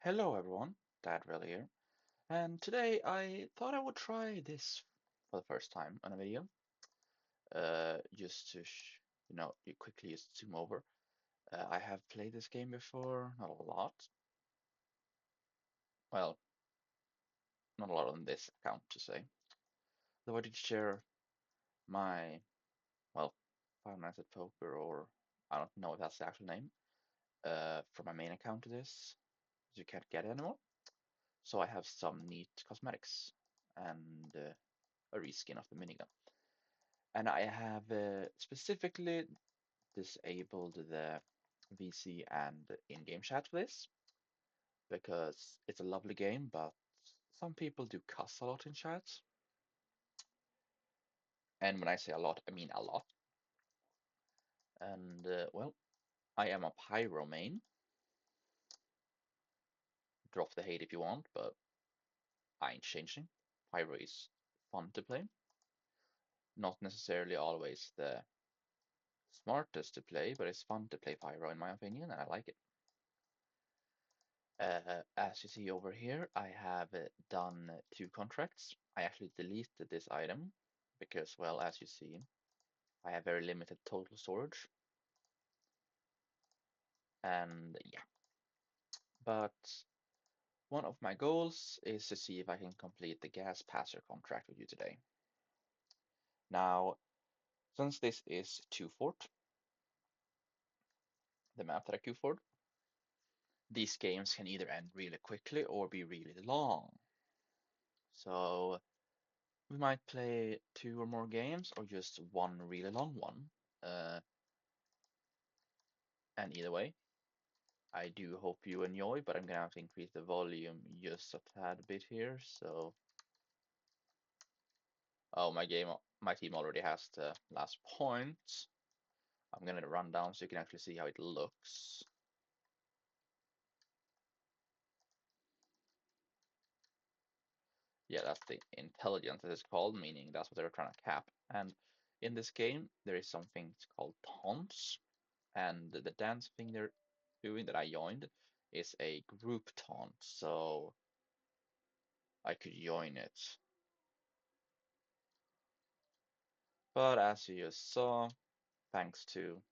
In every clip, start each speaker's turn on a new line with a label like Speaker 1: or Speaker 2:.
Speaker 1: Hello everyone, Dadrael here, and today I thought I would try this for the first time on a video, just to you quickly just zoom over. I have played this game before, not a lot. Well, not a lot on this account to say. Though I did share my, well, Five Nights at Poker, or I don't know if that's the actual name, from my main account to this, as you can't get it anymore. So I have some neat cosmetics and a reskin of the minigun. And I have specifically disabled the VC and in-game chat for this because it's a lovely game, but some people do cuss a lot in chat. And when I say a lot, I mean a lot. And well, I am a Pyro main. Drop the hate if you want, but I ain't changing. Pyro is fun to play. Not necessarily always the smartest to play, but it's fun to play Pyro in my opinion, and I like it. As you see over here, I have done two contracts. I actually deleted this item because, well, as you see, I have very limited total storage. And yeah, but one of my goals is to see if I can complete the gas passer contract with you today. Now, since this is 2 Fort, the map that I queue for, these games can either end really quickly or be really long. So we might play two or more games or just one really long one. Uh, and either way, I do hope you enjoy, but I'm gonna have to increase the volume just a tad bit here. So, oh, my team already has the last point. I'm gonna run down so you can actually see how it looks. Yeah, that's the intelligence that it's called, meaning that's what they're trying to cap. And in this game, there is something called taunts, and the dance thing they're doing that I joined is a group taunt, so I could join it. But as you just saw, thanks to,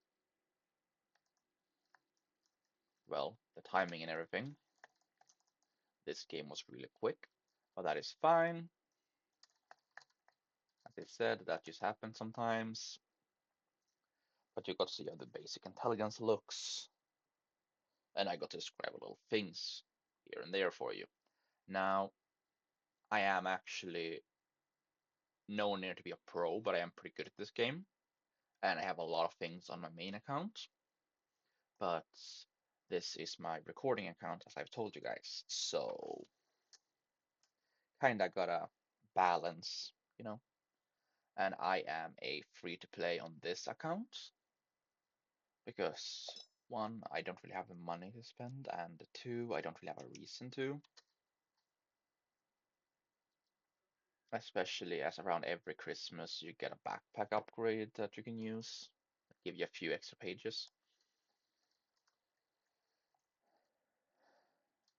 Speaker 1: well, the timing and everything, this game was really quick. But that is fine. As I said, that just happens sometimes. But you got to see how the basic intelligence looks. And I got to describe little things here and there for you. Now, I am actually no near to be a pro, but I am pretty good at this game. And I have a lot of things on my main account. But this is my recording account, as I've told you guys. So, kinda gotta balance, you know. And I am a free to play on this account because one, I don't really have the money to spend, and two, I don't really have a reason to. Especially as around every Christmas you get a backpack upgrade that you can use, give you a few extra pages.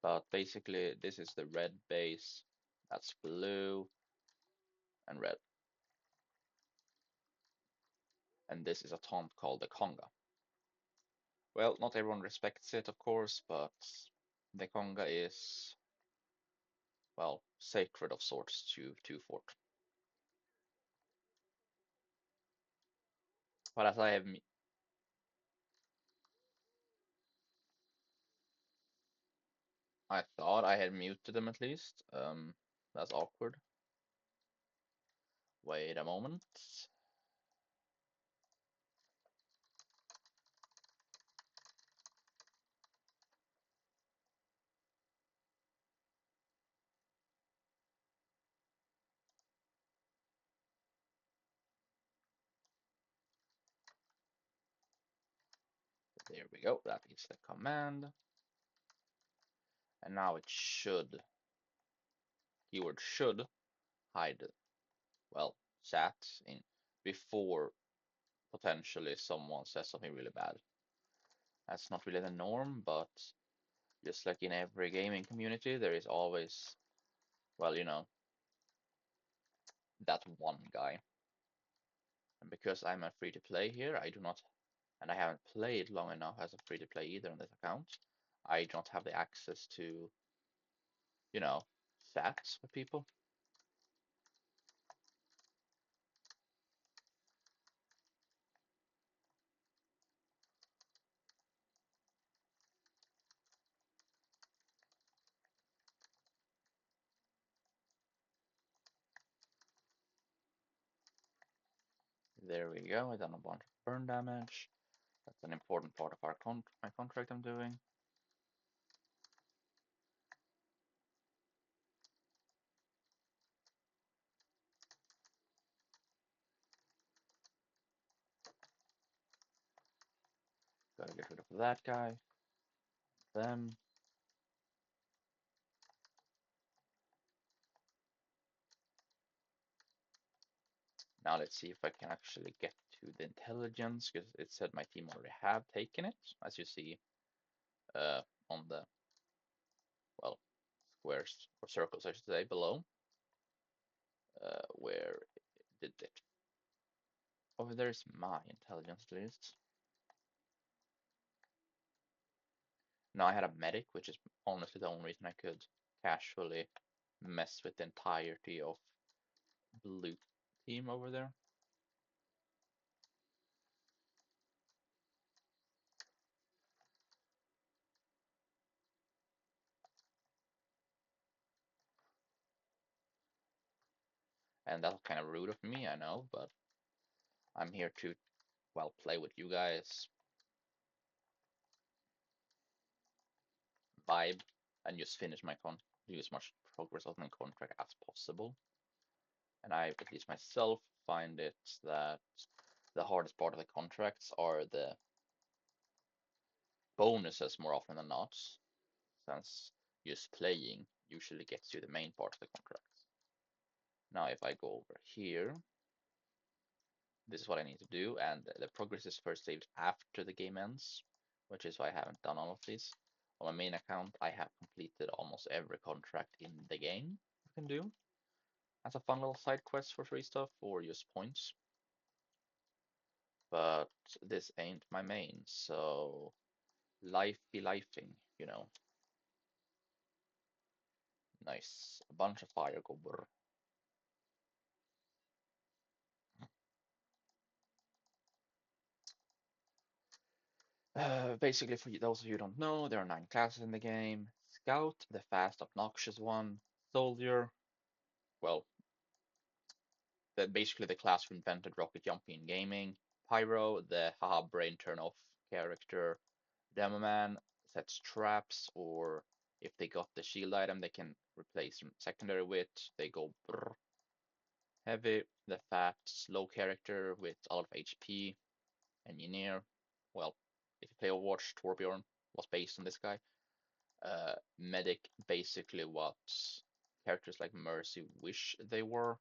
Speaker 1: But basically, this is the red base, that's blue and red. And this is a taunt called the conga. Well, not everyone respects it, of course, but the conga is, well, sacred of sorts to Fort. But as I thought I had muted them at least. That's awkward. Wait a moment. There we go. That is the command. And now it should, keyword should, hide, well, chat in before potentially someone says something really bad. That's not really the norm, but Just like in every gaming community, there is always, well, that one guy. And because I'm a free to play here, I do not, and I haven't played long enough as a free to play either on this account. I don't have the access to, you know, chats with people. There we go. I done a bunch of burn damage. That's an important part of my contract I'm doing. Gotta get rid of that guy. Them. Now let's see if I can actually get to the intelligence, because it said my team already have taken it, as you see on the, well, squares or circles, I should say, below, where it did it. Over there's my intelligence list. Now I had a medic, which is honestly the only reason I could casually mess with the entirety of blue team over there. And that's kind of rude of me, I know, but I'm here to, well, play with you guys, vibe, and just finish my do as much progress of my contract as possible. And I, at least myself, find it that the hardest part of the contracts are the bonuses more often than not, since just playing usually gets you the main part of the contracts. Now, if I go over here, this is what I need to do, and the progress is first saved after the game ends, which is why I haven't done all of these. On my main account, I have completed almost every contract in the game you can do as a fun little side quest for free stuff or just points. But this ain't my main, so life be lifing. Nice. A bunch of fire gober. Basically, for those of you who don't know, there are 9 classes in the game. Scout, the fast, obnoxious one. Soldier, well, basically the class who invented rocket jumping in gaming. Pyro, the haha brain turn off character. Demoman sets traps, or if they got the shield item, they can replace secondary wit. They go brr. Heavy, the fat, slow character with a lot of HP. Engineer, well, if you play Overwatch, Torbjorn was based on this guy. Medic, basically what characters like Mercy wish they were.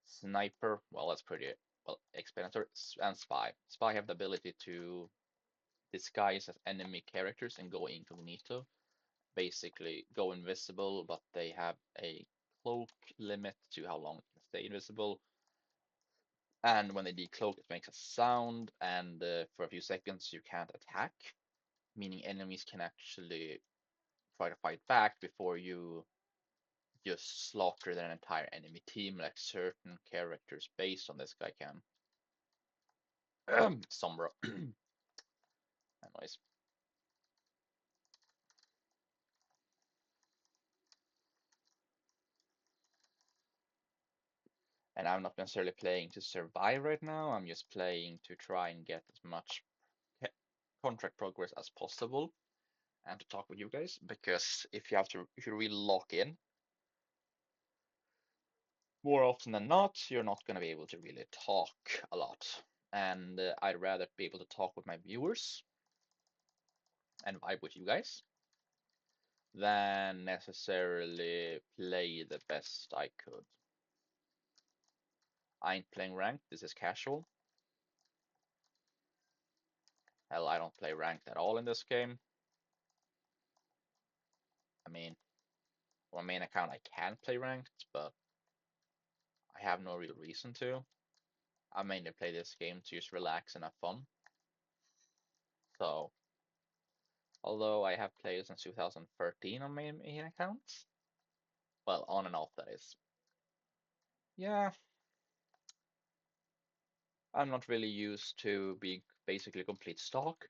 Speaker 1: Sniper, well, that's pretty well explanatory. And Spy. Spy have the ability to disguise as enemy characters and go incognito. Basically, go invisible, but they have a cloak limit to how long it can stay invisible. And when they decloak, it makes a sound, and for a few seconds you can't attack, meaning enemies can actually try to fight back before you just slaughter their entire enemy team, like certain characters based on this guy can. Sombra. Anyways. And I'm not necessarily playing to survive right now. I'm just playing to try and get as much contract progress as possible and to talk with you guys. Because if you really lock in, more often than not, you're not going to be able to really talk a lot. And I'd rather be able to talk with my viewers and vibe with you guys than necessarily play the best I could. I ain't playing ranked, this is casual. Hell, I don't play ranked at all in this game. I mean, on my main account I can play ranked, but I have no real reason to. I mainly play this game to just relax and have fun. So, although I have played since 2013 on my main accounts, well, on and off that is. Yeah, I'm not really used to being basically complete stock.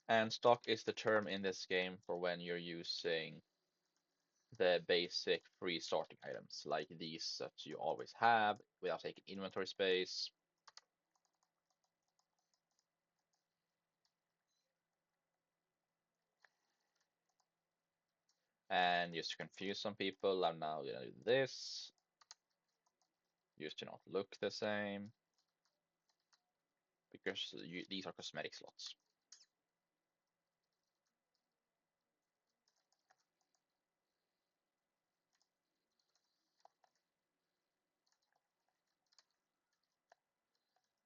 Speaker 1: And stock is the term in this game for when you're using the basic free starting items, like these that you always have without taking inventory space. And just to confuse some people, I'm now gonna do this. Just to not look the same. Because these are cosmetic slots.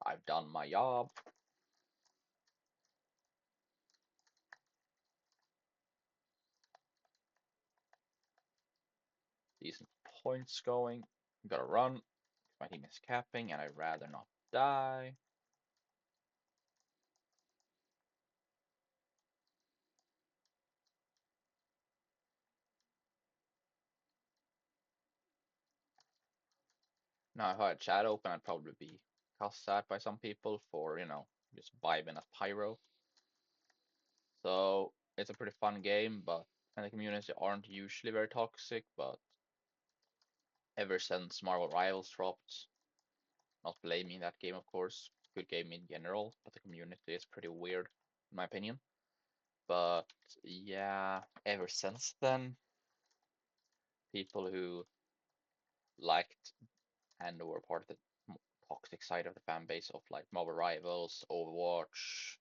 Speaker 1: I've done my job. Decent points going. Gotta run. My team is capping and I'd rather not die. Now, if I had chat open, I'd probably be cussed at by some people for, just vibing at Pyro. So it's a pretty fun game, but and the community aren't usually very toxic, but ever since Marvel Rivals dropped, not blaming that game, of course, good game in general, but the community is pretty weird, in my opinion. But yeah, ever since then, people who liked and were part of the toxic side of the fan base of like Marvel Rivals, Overwatch,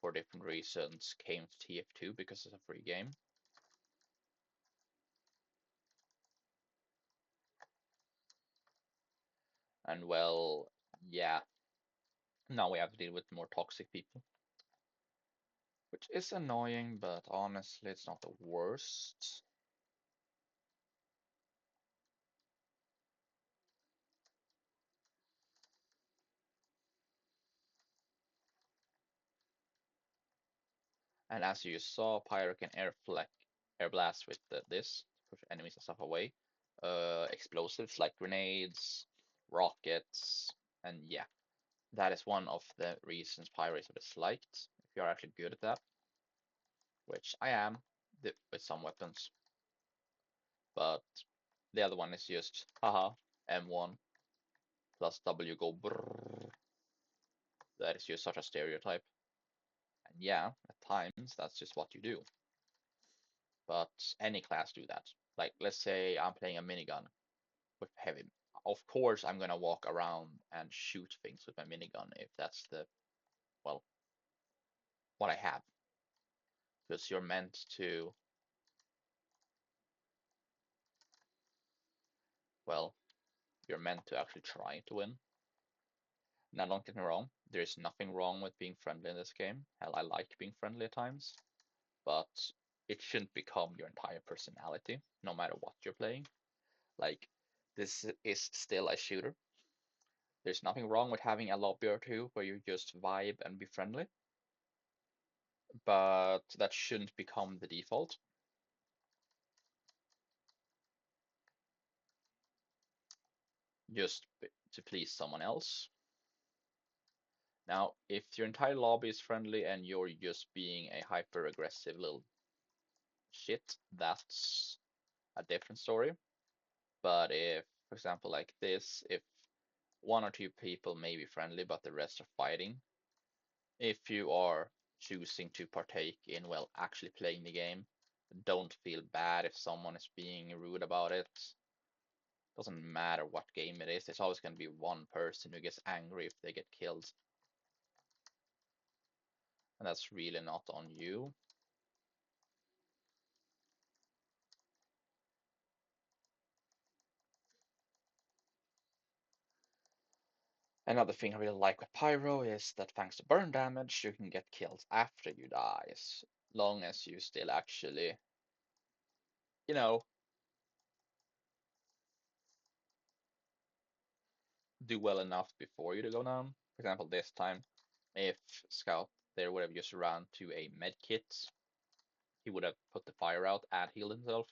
Speaker 1: for different reasons, came to TF2 because it's a free game. And well, yeah, now we have to deal with more toxic people, which is annoying, but honestly, it's not the worst. And as you saw, Pyro can air blast with this to push enemies and stuff away. Explosives like grenades, rockets, and yeah, that is one of the reasons Pyro is disliked. If you're actually good at that, which I am with some weapons, but the other one is just haha M1 plus W go brrr. That is just such a stereotype. And yeah, at times that's just what you do. But any class do that. Like let's say I'm playing a minigun with heavy. Of course I'm gonna walk around and shoot things with my minigun if that's the well what I have. Because you're meant to well, you're meant to actually try to win. Now don't get me wrong, there's nothing wrong with being friendly in this game. Hell, I like being friendly at times. But it shouldn't become your entire personality, no matter what you're playing. Like, this is still a shooter. There's nothing wrong with having a lobby or two where you just vibe and be friendly, but that shouldn't become the default. Just to please someone else. Now, if your entire lobby is friendly and you're just being a hyper aggressive little shit, that's a different story. But if, for example, like this, if one or two people may be friendly, but the rest are fighting, if you are choosing to partake in, well, actually playing the game, don't feel bad if someone is being rude about it. Doesn't matter what game it is, there's always going to be one person who gets angry if they get killed. And that's really not on you. Another thing I really like with Pyro is that thanks to burn damage, you can get kills after you die, as long as you still actually, you know, do well enough before you go down. For example, this time, if Scout there would have just run to a med kit, he would have put the fire out and healed himself.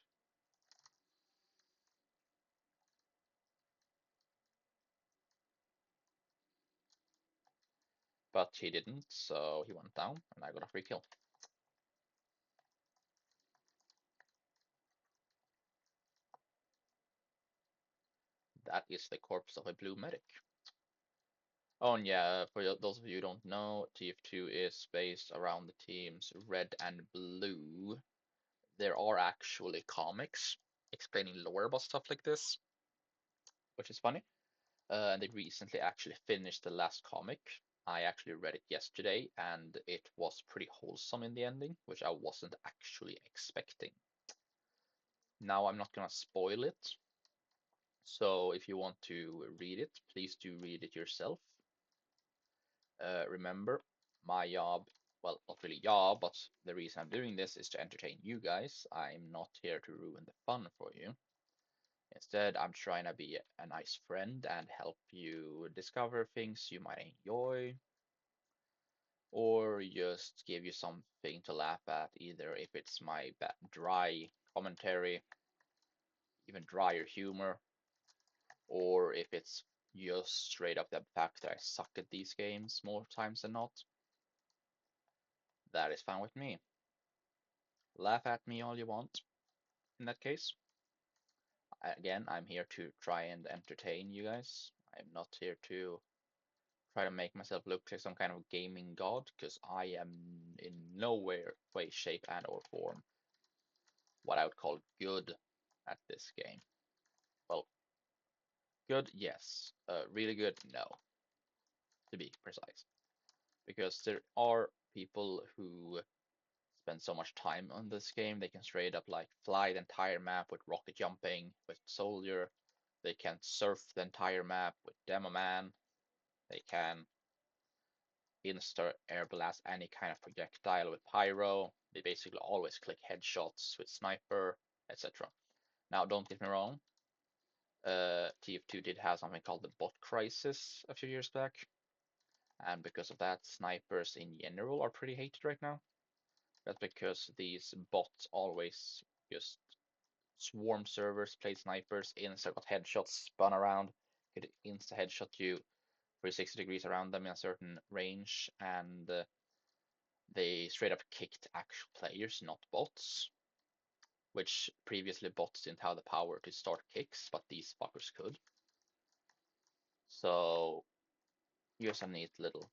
Speaker 1: But he didn't, so he went down, and I got a free kill. That is the corpse of a blue medic. Oh, and yeah, for those of you who don't know, TF2 is based around the teams red and blue. There are actually comics explaining lore about stuff like this, which is funny. And they recently actually finished the last comic. I actually read it yesterday, and it was pretty wholesome in the ending, which I wasn't actually expecting. Now I'm not gonna spoil it, so if you want to read it, please do read it yourself. Remember, my job, well, not really job, but the reason I'm doing this is to entertain you guys. I'm not here to ruin the fun for you. Instead, I'm trying to be a nice friend and help you discover things you might enjoy, or just give you something to laugh at, either if it's my dry commentary, even drier humor, or if it's just straight up the fact that I suck at these games more times than not. That is fine with me. Laugh at me all you want in that case. Again, I'm here to try and entertain you guys. I'm not here to try to make myself look like some kind of gaming god, because I am in no way, shape, and or form what I would call good at this game. Well, good, yes. Really good, no, to be precise. Because there are people who spend so much time on this game, they can straight up like fly the entire map with rocket jumping, with soldier. They can surf the entire map with Demo Man. They can insta air blast any kind of projectile with pyro. They basically always click headshots with sniper, etc. Now, don't get me wrong. TF2 did have something called the bot crisis a few years back, and because of that, snipers in general are pretty hated right now. That's because these bots always just swarm servers, play snipers, insta got headshots, spun around, could insta headshot you 360 degrees around them in a certain range, and they straight up kicked actual players, not bots, which previously bots didn't have the power to start kicks, but these fuckers could. So here's a neat little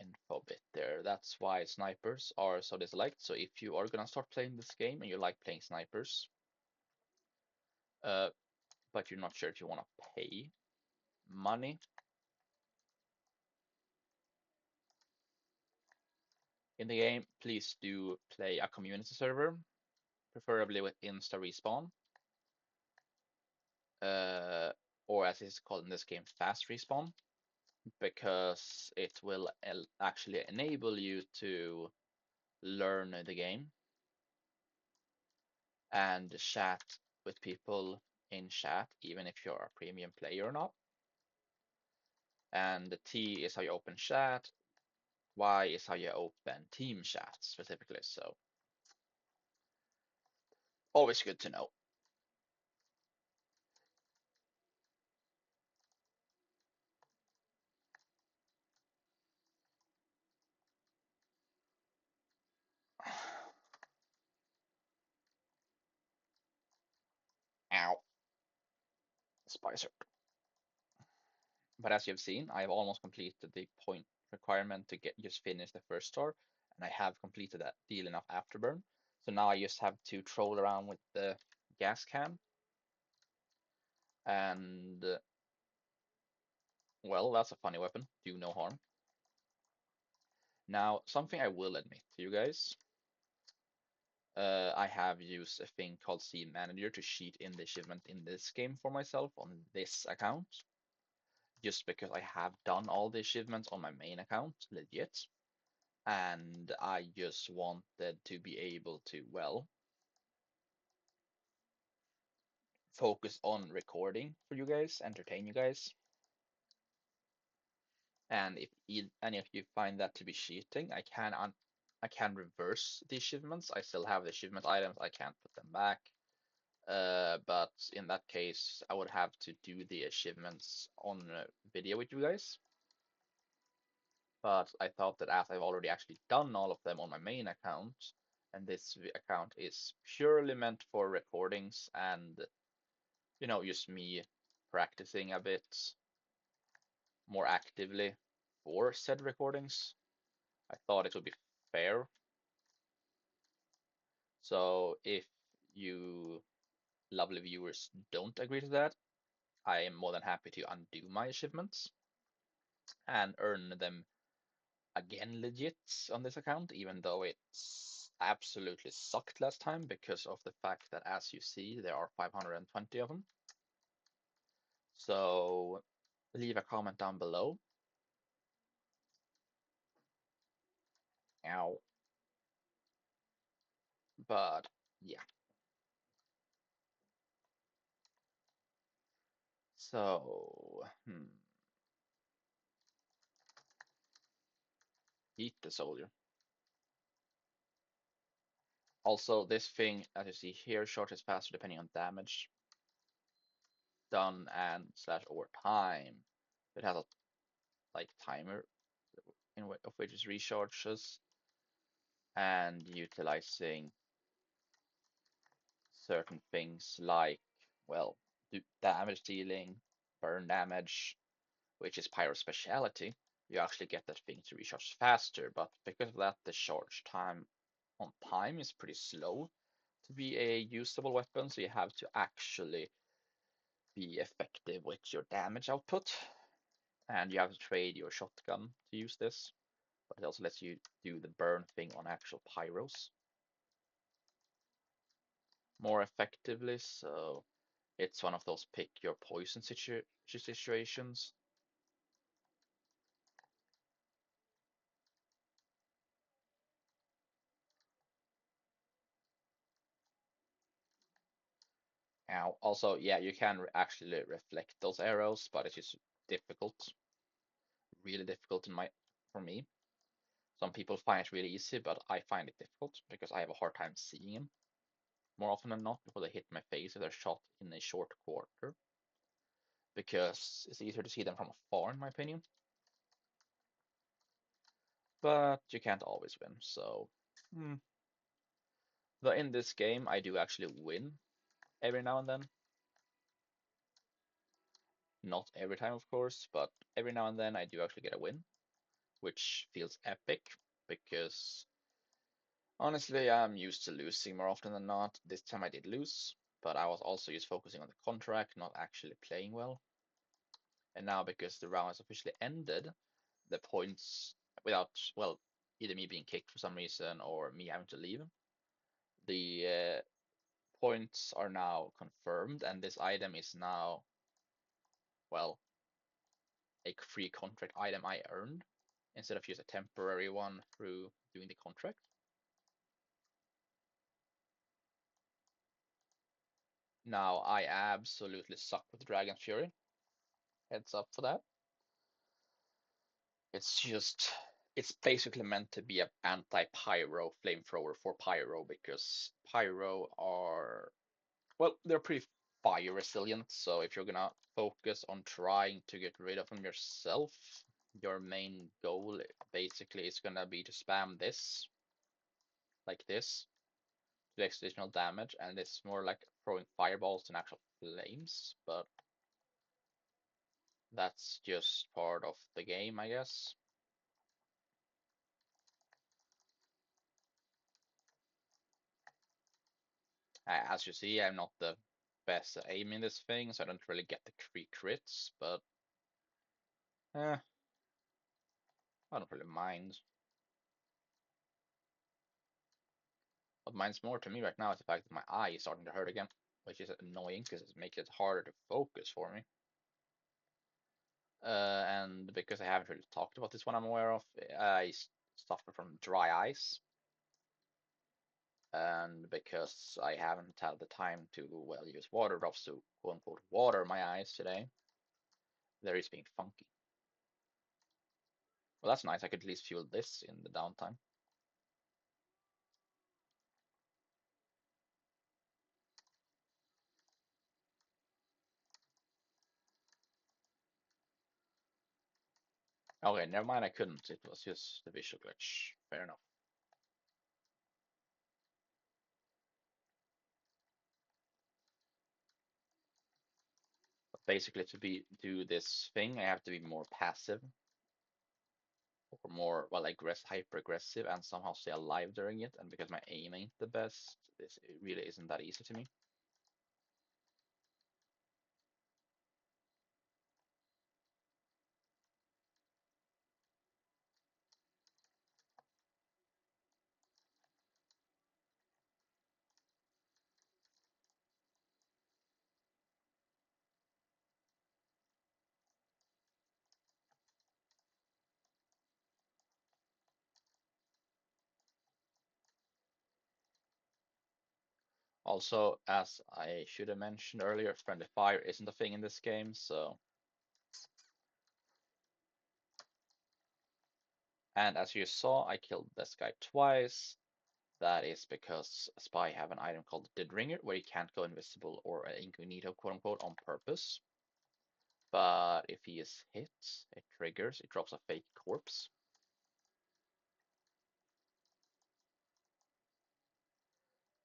Speaker 1: info bit there. That's why snipers are so disliked. So if you are gonna start playing this game and you like playing snipers, but you're not sure if you want to pay money in the game, please do play a community server, preferably with insta respawn, or as it's called in this game, fast respawn, because it will actually enable you to learn the game and chat with people in chat, even if you're a premium player or not. And the T is how you open chat, Y is how you open team chat specifically. So always good to know. Ow, Spicer. But as you've seen, I've almost completed the point requirement to get just finish the first star, and I have completed that deal enough afterburn. So now I just have to troll around with the gas can, and well, that's a funny weapon. Do no harm. Now, something I will admit to you guys, I have used a thing called Scene Manager to cheat in the achievement in this game for myself on this account. just because I have done all the achievements on my main account legit, and I just wanted to be able to, well, focus on recording for you guys, entertain you guys. And if any of you find that to be cheating, I can reverse the achievements. I still have the achievement items. I can't put them back. But in that case, I would have to do the achievements on video with you guys. But I thought that as I've already actually done all of them on my main account, and this account is purely meant for recordings and, just me practicing a bit more actively for said recordings, I thought it would be fair. So if you lovely viewers don't agree to that, I am more than happy to undo my achievements and earn them again legit on this account, even though it's absolutely sucked last time because of the fact that, as you see, there are 520 of them. So leave a comment down below. Ow. But yeah. So, eat the soldier. Also, this thing, as you see here, short is faster depending on damage done and slash over time. It has a timer of which it recharges, and utilizing certain things like, well, damage dealing, burn damage, which is Pyro's speciality. You actually get that thing to recharge faster, but because of that, the charge time on time is pretty slow to be a usable weapon, so you have to actually be effective with your damage output, and you have to trade your shotgun to use this, but it also lets you do the burn thing on actual pyros more effectively, so it's one of those pick your poison situations. Now, also, yeah, you can actually reflect those arrows, but it's just difficult, really difficult for me. Some people find it really easy, but I find it difficult because I have a hard time seeing them more often than not before they hit my face if they're shot in a short quarter, because it's easier to see them from afar, in my opinion. But you can't always win, so. But in this game, I do actually win every now and then. Not every time, of course, but every now and then I do actually get a win, which feels epic because honestly, I'm used to losing more often than not. This time I did lose, but I was also just focusing on the contract, not actually playing well. And now, because the round has officially ended, the points, without, well, either me being kicked for some reason or me having to leave, the points are now confirmed, and this item is now, well, a free contract item I earned instead of just a temporary one through doing the contract. Now, I absolutely suck with Dragon's Fury. Heads up for that. It's just, it's basically meant to be an anti-pyro flamethrower for pyro because pyro are, well, they're pretty fire resilient. So if you're gonna focus on trying to get rid of them yourself, your main goal basically is gonna be to spam this, like this, to do additional damage, and it's more like throwing fireballs than actual flames, but that's just part of the game, I guess. As you see, I'm not the best at aiming this thing, so I don't really get the crits, but I don't really mind. What minds more to me right now is the fact that my eye is starting to hurt again, which is annoying because it makes it harder to focus for me. And because I haven't really talked about this one I'm aware of, I suffer from dry eyes. And because I haven't had the time to, well, use water drops to quote unquote water my eyes today, they're just being funky. Well, that's nice. I could at least fuel this in the downtime. Okay, never mind, I couldn't. It was just the visual glitch. Fair enough. But basically, to do this thing, I have to be more passive or more, well, hyper aggressive and somehow stay alive during it. And because my aim ain't the best, this it really isn't that easy to me. Also, as I should have mentioned earlier, friendly fire isn't a thing in this game, so. And as you saw, I killed this guy twice. That is because a spy have an item called the Ringer, where he can't go invisible or incognito, quote unquote, on purpose. But if he is hit, it triggers, it drops a fake corpse.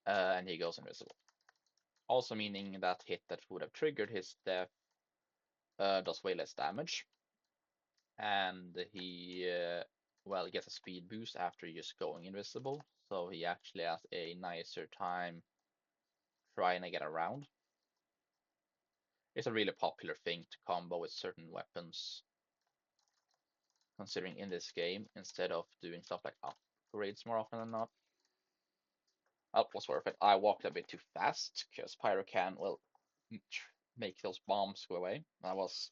Speaker 1: And he goes invisible. Also meaning that hit that would have triggered his death does way less damage. And he, well, he gets a speed boost after just going invisible. So he actually has a nicer time trying to get around. It's a really popular thing to combo with certain weapons, considering in this game, instead of doing stuff like upgrades more often than not. That was worth it. I walked a bit too fast because Pyro can, well, make those bombs go away. I was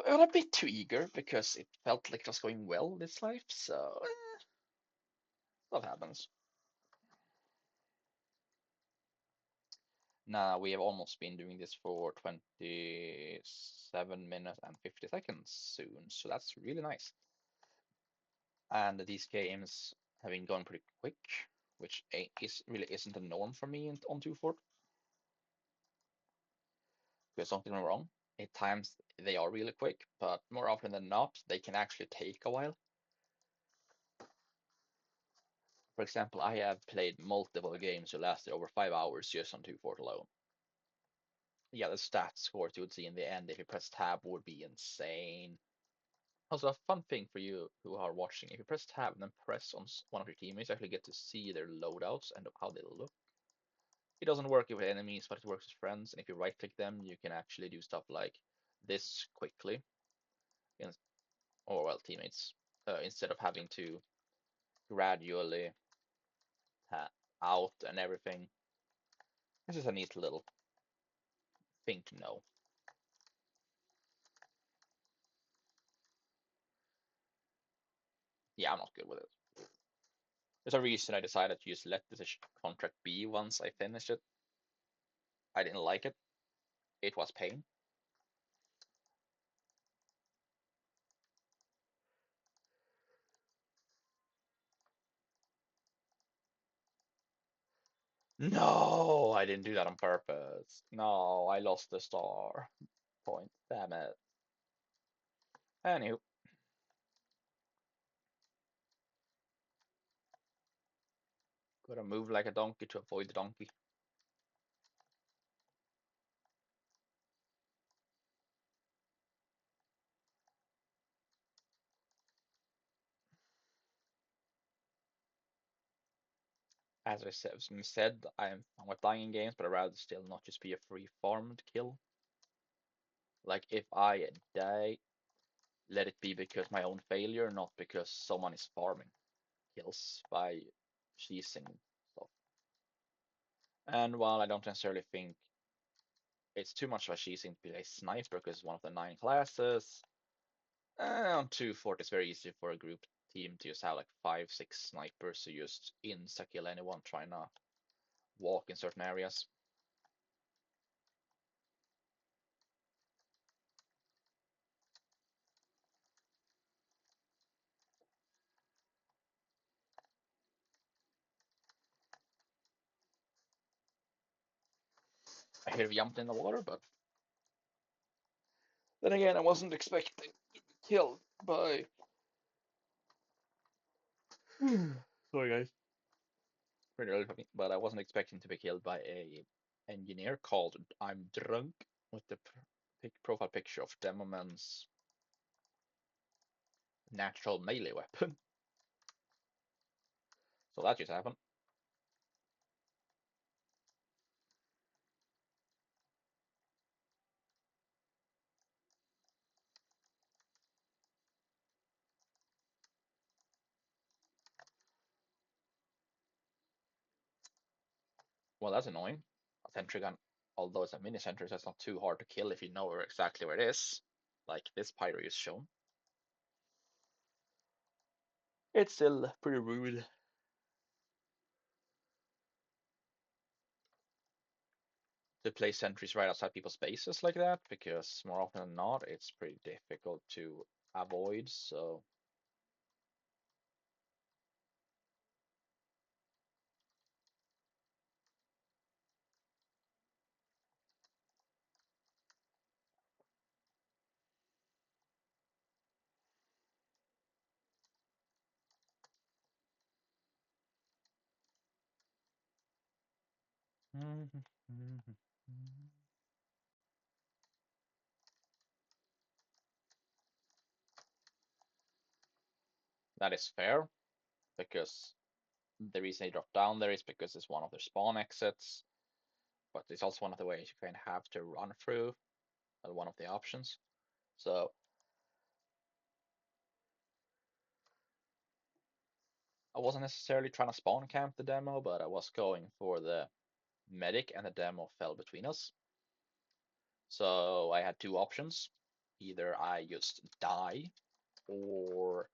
Speaker 1: a bit too eager because it felt like it was going well this life, so stuff happens. Now we have almost been doing this for 27 minutes and 50 seconds soon, so that's really nice. And these games have been going pretty quick, which really isn't the norm for me on 2.4. Because don't get me wrong, at times they are really quick, but more often than not, they can actually take a while. For example, I have played multiple games that lasted over 5 hours just on 2.4 alone. Yeah, the stats scores you would see in the end if you press tab would be insane. Also, a fun thing for you who are watching, if you press tab and then press on one of your teammates, you actually get to see their loadouts and how they look. It doesn't work with enemies, but it works with friends, and if you right click them, you can actually do stuff like this quickly, in, or well, teammates, instead of having to gradually out and everything. This is a neat little thing to know. Yeah, I'm not good with it. There's a reason I decided to just let this contract be once I finished it. I didn't like it. It was pain. No, I didn't do that on purpose. No, I lost the star point. Damn it. Anywho, gotta move like a donkey to avoid the donkey. As I said, I'm with dying in games, but I'd rather still not just be a free farmed kill. Like if I die, let it be because my own failure, not because someone is farming kills by cheesing stuff. And while I don't necessarily think it's too much of a cheesing to play sniper because it's one of the 9 classes. On 240, it's very easy for a group team to just have like 5, 6 snipers to just insta kill anyone trying to walk in certain areas. I hear we jumped in the water, but then again, I wasn't expecting to be killed by. Sorry, guys. Pretty early for me, but I wasn't expecting to be killed by a engineer called I'm Drunk with the profile picture of Demoman's natural melee weapon. So that just happened. Well, that's annoying. A sentry gun, although it's a mini sentry, so it's not too hard to kill if you know exactly where it is, like this pyro is shown. It's still pretty rude. To place sentries right outside people's bases like that, because more often than not, it's pretty difficult to avoid, so. That is fair, because the reason they drop down there is because it's one of their spawn exits, but it's also one of the ways you kind of have to run through, one of the options. So I wasn't necessarily trying to spawn camp the demo, but I was going for the medic, and the demo fell between us. So I had 2 options. Either I just die, or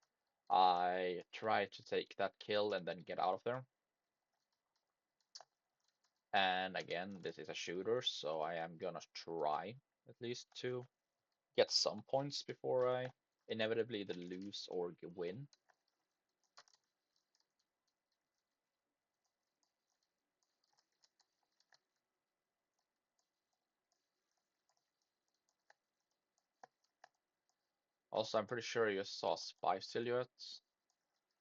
Speaker 1: I try to take that kill and then get out of there. And again, this is a shooter, so I am gonna try at least to get some points before I inevitably either lose or win. Also, I'm pretty sure you saw spy silhouettes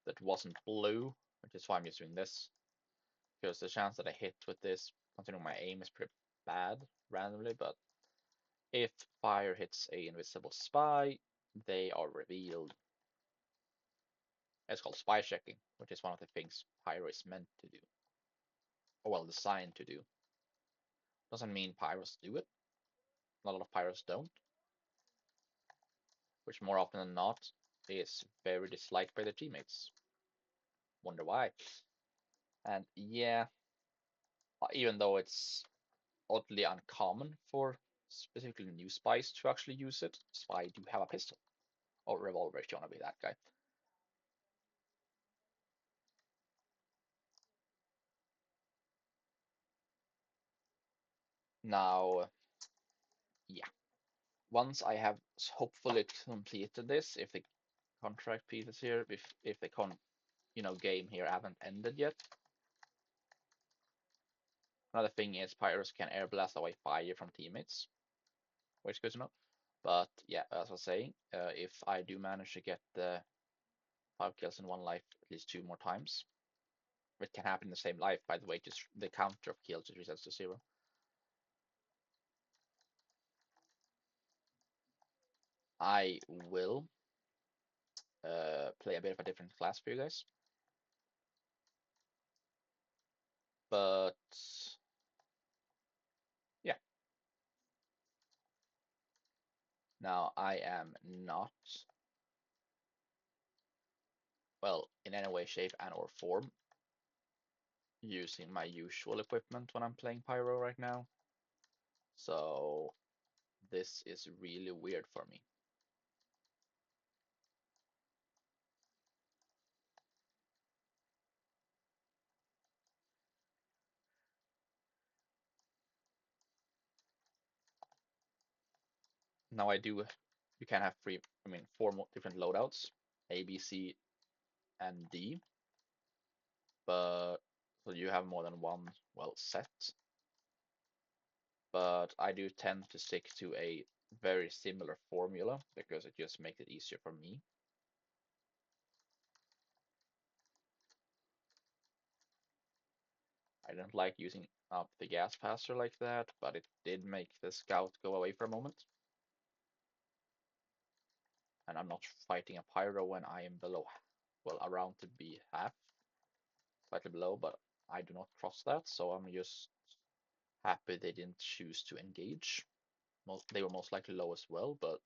Speaker 1: that wasn't blue, which is why I'm just doing this. Because the chance that I hit with this, considering my aim is pretty bad randomly, but if fire hits a invisible spy, they are revealed. It's called spy checking, which is one of the things pyro is meant to do, or well, designed to do. Doesn't mean pyros do it. A lot of pyros don't, which more often than not is very disliked by their teammates. Wonder why. And yeah, even though it's oddly uncommon for specifically new spies to actually use it, spy do have a pistol or revolver if you want to be that guy. Now, yeah, once I have hopefully completed this, if the contract pieces here, if the game here haven't ended yet. Another thing is pyros can air blast away fire from teammates, which is good to know. But yeah, as I was saying, if I do manage to get the 5 kills in one life at least 2 more times, it can happen in the same life, by the way, just the counter of kills just resets to 0. I will play a bit of a different class for you guys. But yeah. Now I am not, well, in any way, shape, and or form using my usual equipment when I'm playing Pyro right now. So this is really weird for me. Now you can have four different loadouts, A, B, C, and D, but so you have more than one, well, set. But I do tend to stick to a very similar formula because it just makes it easier for me. I don't like using up the gas passer like that, but it did make the scout go away for a moment. And I'm not fighting a pyro when I am below, well, around to be half, slightly below, but I do not cross that, so I'm just happy they didn't choose to engage. They were most likely low as well, but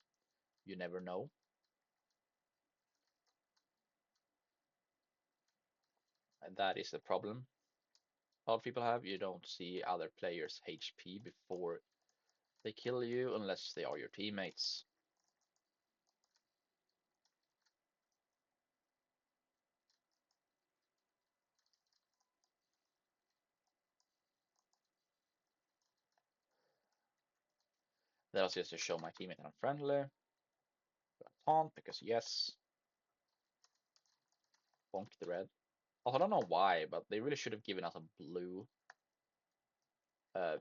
Speaker 1: you never know. And that is the problem a lot of people have. You don't see other players' HP before they kill you unless they are your teammates. That was just to show my teammate that I'm friendly. Taunt because yes, bonk the red. Also, I don't know why, but they really should have given us a blue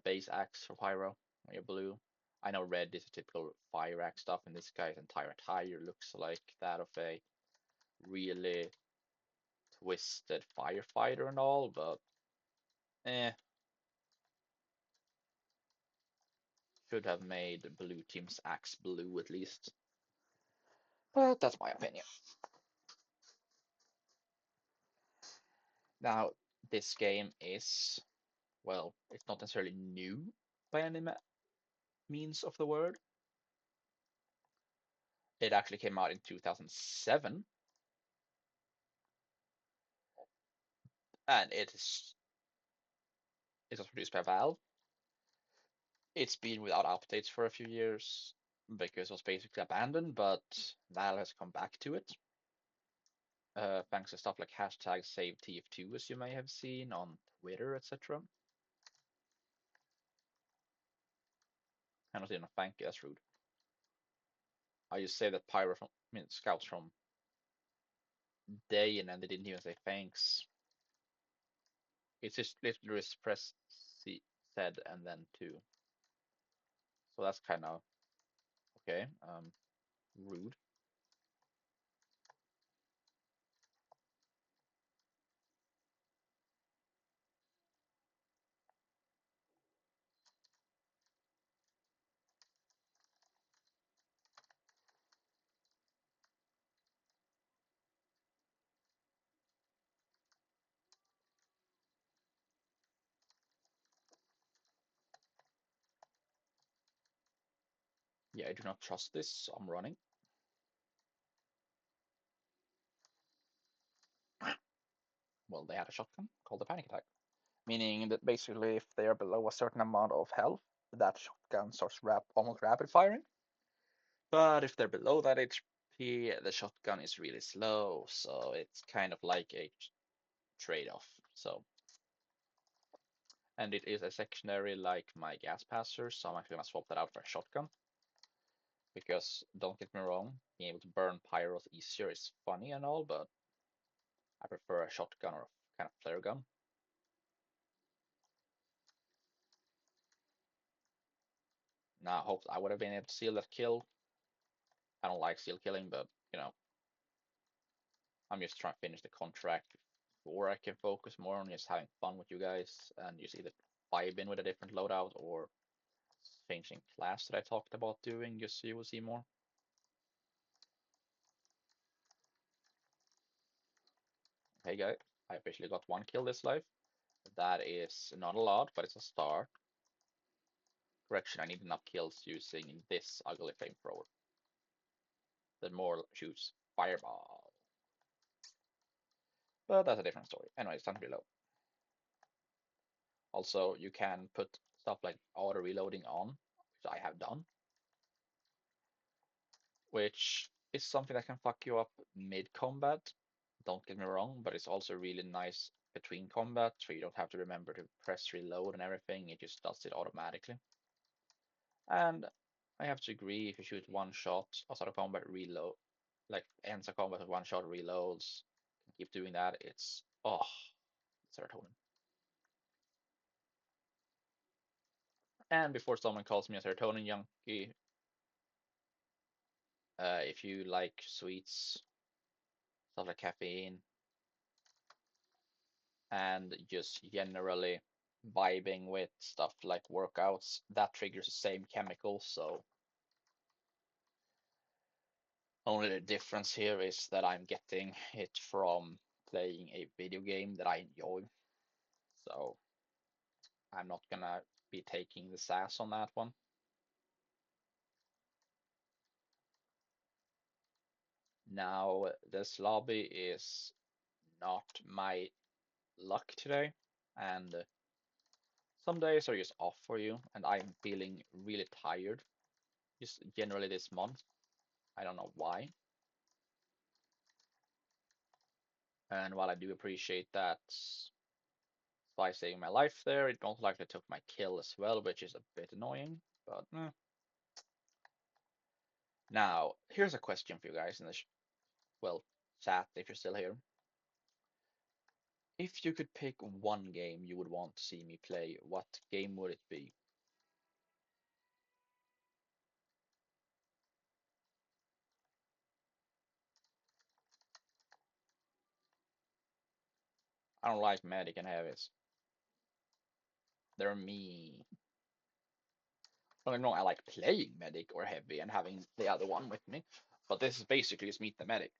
Speaker 1: base axe for pyro when you're blue. I know red is a typical fire axe stuff, and this guy's entire attire looks like that of a really twisted firefighter and all, but eh, should have made the blue team's axe blue at least. But that's my opinion. Now, this game is, well, it's not necessarily new by any means of the word. It actually came out in 2007, and it was produced by Valve. It's been without updates for a few years because it was basically abandoned, but Valve has come back to it. Thanks to stuff like hashtag SaveTF2, as you may have seen on Twitter, etc. I don't even thank you, that's rude. I just say that Pyro from, scouts from day and then they didn't even say thanks. It's just literally press C, said, and then two. So that's kind of okay. Rude. Yeah, I do not trust this, so I'm running. Well, they had a shotgun called the panic attack, meaning that basically if they are below a certain amount of health, that shotgun starts almost rapid firing. But if they're below that HP, the shotgun is really slow, so it's kind of like a trade-off. So, and it is a secondary like my gas passer, so I'm actually gonna swap that out for a shotgun. Because don't get me wrong, being able to burn pyros easier is funny and all, but I prefer a shotgun or a kind of flare gun. Now, I hope I would have been able to seal that kill. I don't like seal killing, but you know, I'm just trying to finish the contract before I can focus more on just having fun with you guys and just either vibe in with a different loadout or changing class that I talked about doing, just so you will see more. Hey guys, I officially got one kill this life. That is not a lot, but it's a start. Correction, I need enough kills using this ugly flamethrower. Then more shoots fireball. But that's a different story. Anyway, it's time to reload. Also, you can put stuff like auto reloading on, which I have done, which is something that can fuck you up mid combat. Don't get me wrong, but it's also really nice between combat, so you don't have to remember to press reload and everything. It just does it automatically. And I have to agree, if you shoot one shot outside of combat, reload, like ends a combat with one shot, reloads, keep doing that. It's serotonin. And before someone calls me a serotonin junkie, if you like sweets, stuff like caffeine, and just generally vibing with stuff like workouts, that triggers the same chemical. So only the difference here is that I'm getting it from playing a video game that I enjoy. So I'm not gonna be taking the sass on that one. Now, this lobby is not my luck today, and some days are just off for you, and I'm feeling really tired, just generally this month. I don't know why. And while I do appreciate that by saving my life there, it most likely took my kill as well, which is a bit annoying, but Now, here's a question for you guys in the well, chat if you're still here. If you could pick one game you would want to see me play, what game would it be? I don't like medic and heavies. They're me. Don't get me wrong, I like playing medic or heavy and having the other one with me, but this is basically just meet the medic.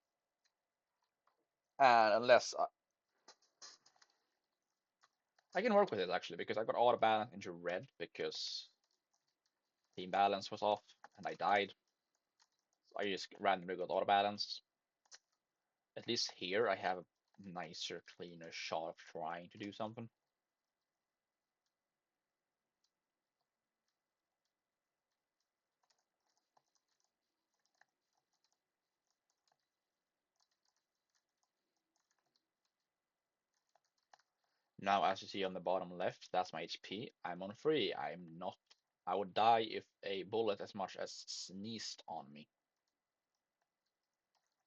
Speaker 1: And unless I can work with it actually, because I got auto balance into red because team balance was off and I died. So I just randomly got auto balance. At least here I have a nicer, cleaner shot of trying to do something. Now, as you see on the bottom left, that's my HP. I'm on 3. I'm not. I would die if a bullet as much as sneezed on me.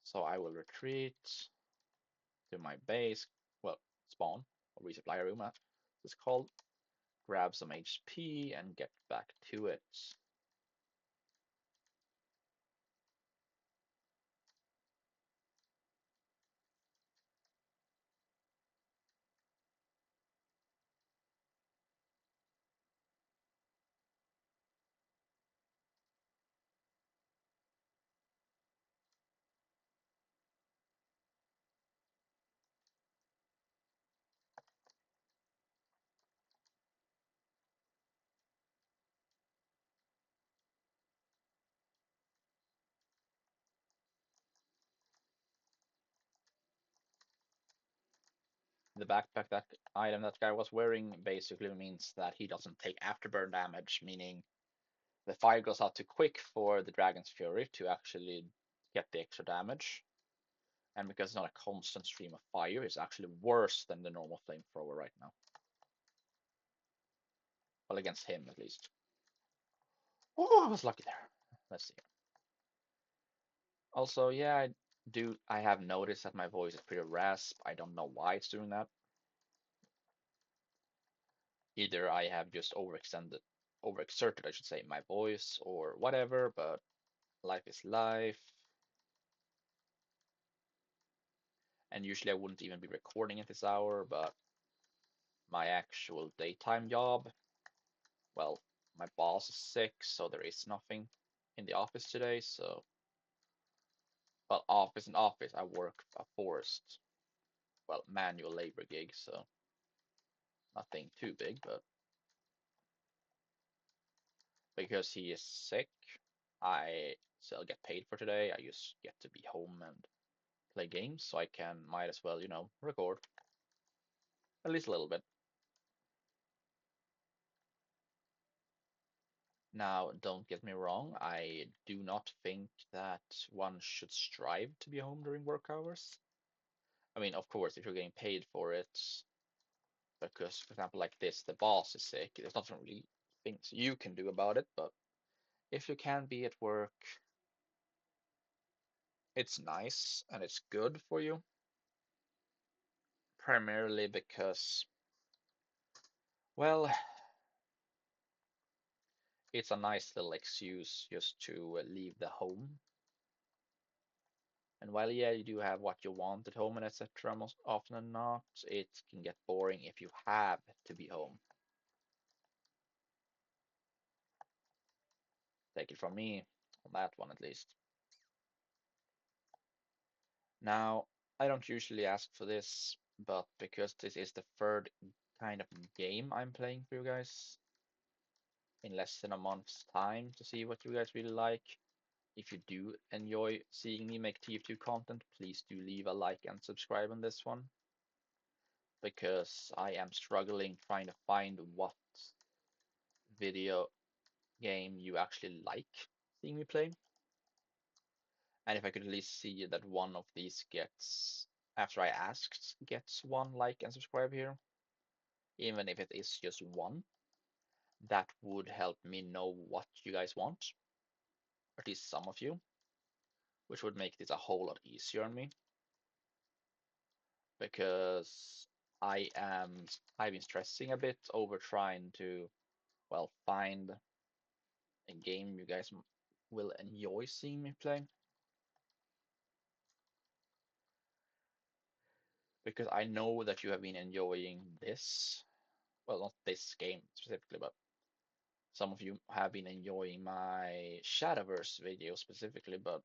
Speaker 1: So I will retreat to my base, well, spawn, or resupply room, as it's called, grab some HP and get back to it. The backpack that item that guy was wearing basically means that he doesn't take afterburn damage, meaning the fire goes out too quick for the Dragon's Fury to actually get the extra damage. And because it's not a constant stream of fire, it's actually worse than the normal flamethrower right now. Well, against him at least. Oh, I was lucky there. Let's see. Also, yeah, I have noticed that my voice is pretty rasp. I don't know why it's doing that. Either I have just overexerted, I should say, my voice or whatever, but life is life. And usually I wouldn't even be recording at this hour, but my actual daytime job, well, my boss is sick, so there is nothing in the office today, so well, office and office, I work a forced, well, manual labor gig, so nothing too big, but because he is sick, I still get paid for today. I just get to be home and play games, so I can might as well, record at least a little bit. Now, don't get me wrong, I do not think that one should strive to be home during work hours. I mean, of course, if you're getting paid for it, because, for example, like this, the boss is sick, there's not really things you can do about it, but if you can be at work, it's nice and it's good for you, primarily because, well, it's a nice little excuse just to leave the home. And while, yeah, you do have what you want at home and etc., most often than not, it can get boring if you have to be home. Take it from me on that one at least. Now, I don't usually ask for this, but because this is the third kind of game I'm playing for you guys in less than a month's time to see what you guys really like. If you do enjoy seeing me make TF2 content, please do leave a like and subscribe on this one, because I am struggling trying to find what video game you actually like seeing me play. And if I could at least see that one of these gets, after I asked, gets one like and subscribe here, even if it is just one, that would help me know what you guys want, or at least some of you, which would make this a whole lot easier on me, because I've been stressing a bit over trying to, well, find a game you guys will enjoy seeing me play, because I know that you have been enjoying this, well, not this game specifically, but some of you have been enjoying my Shadowverse video specifically, but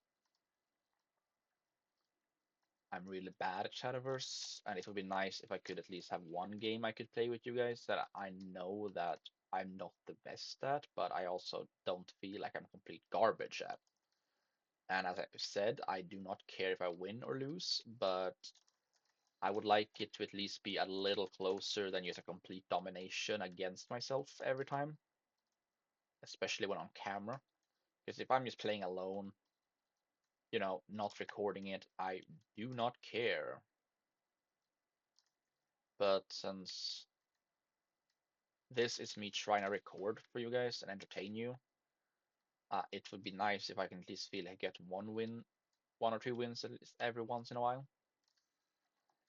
Speaker 1: I'm really bad at Shadowverse, and it would be nice if I could at least have one game I could play with you guys that I know that I'm not the best at, but I also don't feel like I'm complete garbage at. And as I said, I do not care if I win or lose, but I would like it to at least be a little closer than just a complete domination against myself every time, especially when on camera. Because if I'm just playing alone, not recording it, I do not care. But since this is me trying to record for you guys and entertain you, it would be nice if I can at least feel I get one win, one or two wins at least every once in a while.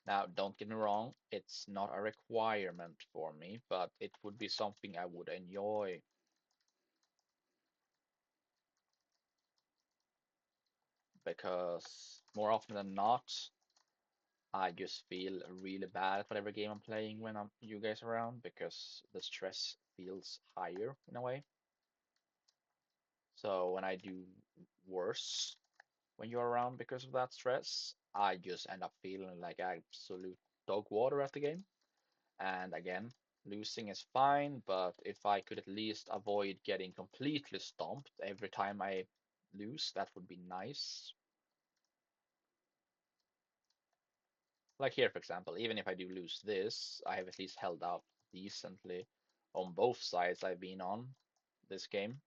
Speaker 1: Now, don't get me wrong, it's not a requirement for me, but it would be something I would enjoy. Because more often than not, I just feel really bad at whatever game I'm playing when you guys around, because the stress feels higher in a way. So when I do worse when you're around because of that stress, I just end up feeling like absolute dog water at the game. And again, losing is fine, but if I could at least avoid getting completely stomped every time I lose, that would be nice. Like here, for example, even if I do lose this, I have at least held out decently on both sides I've been on this game.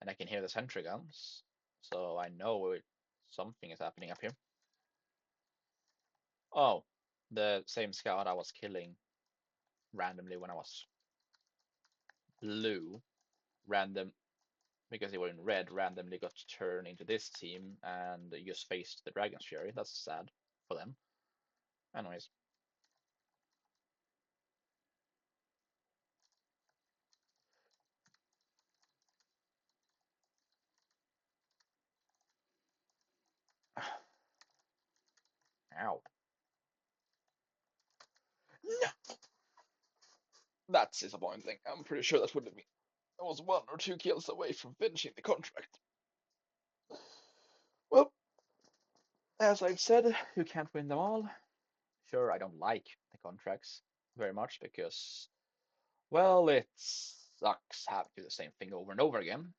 Speaker 1: And I can hear the sentry guns, so I know something is happening up here. Oh, the same scout I was killing randomly when I was blue, random, because they were in red, randomly got turned into this team and just faced the Dragon's Fury. That's sad for them. Anyways. Ow. No! That's disappointing. I'm pretty sure that would have been. I was one or two kills away from finishing the contract. Well, as I've said, you can't win them all. Sure, I don't like the contracts very much because, well, it sucks having to do the same thing over and over again.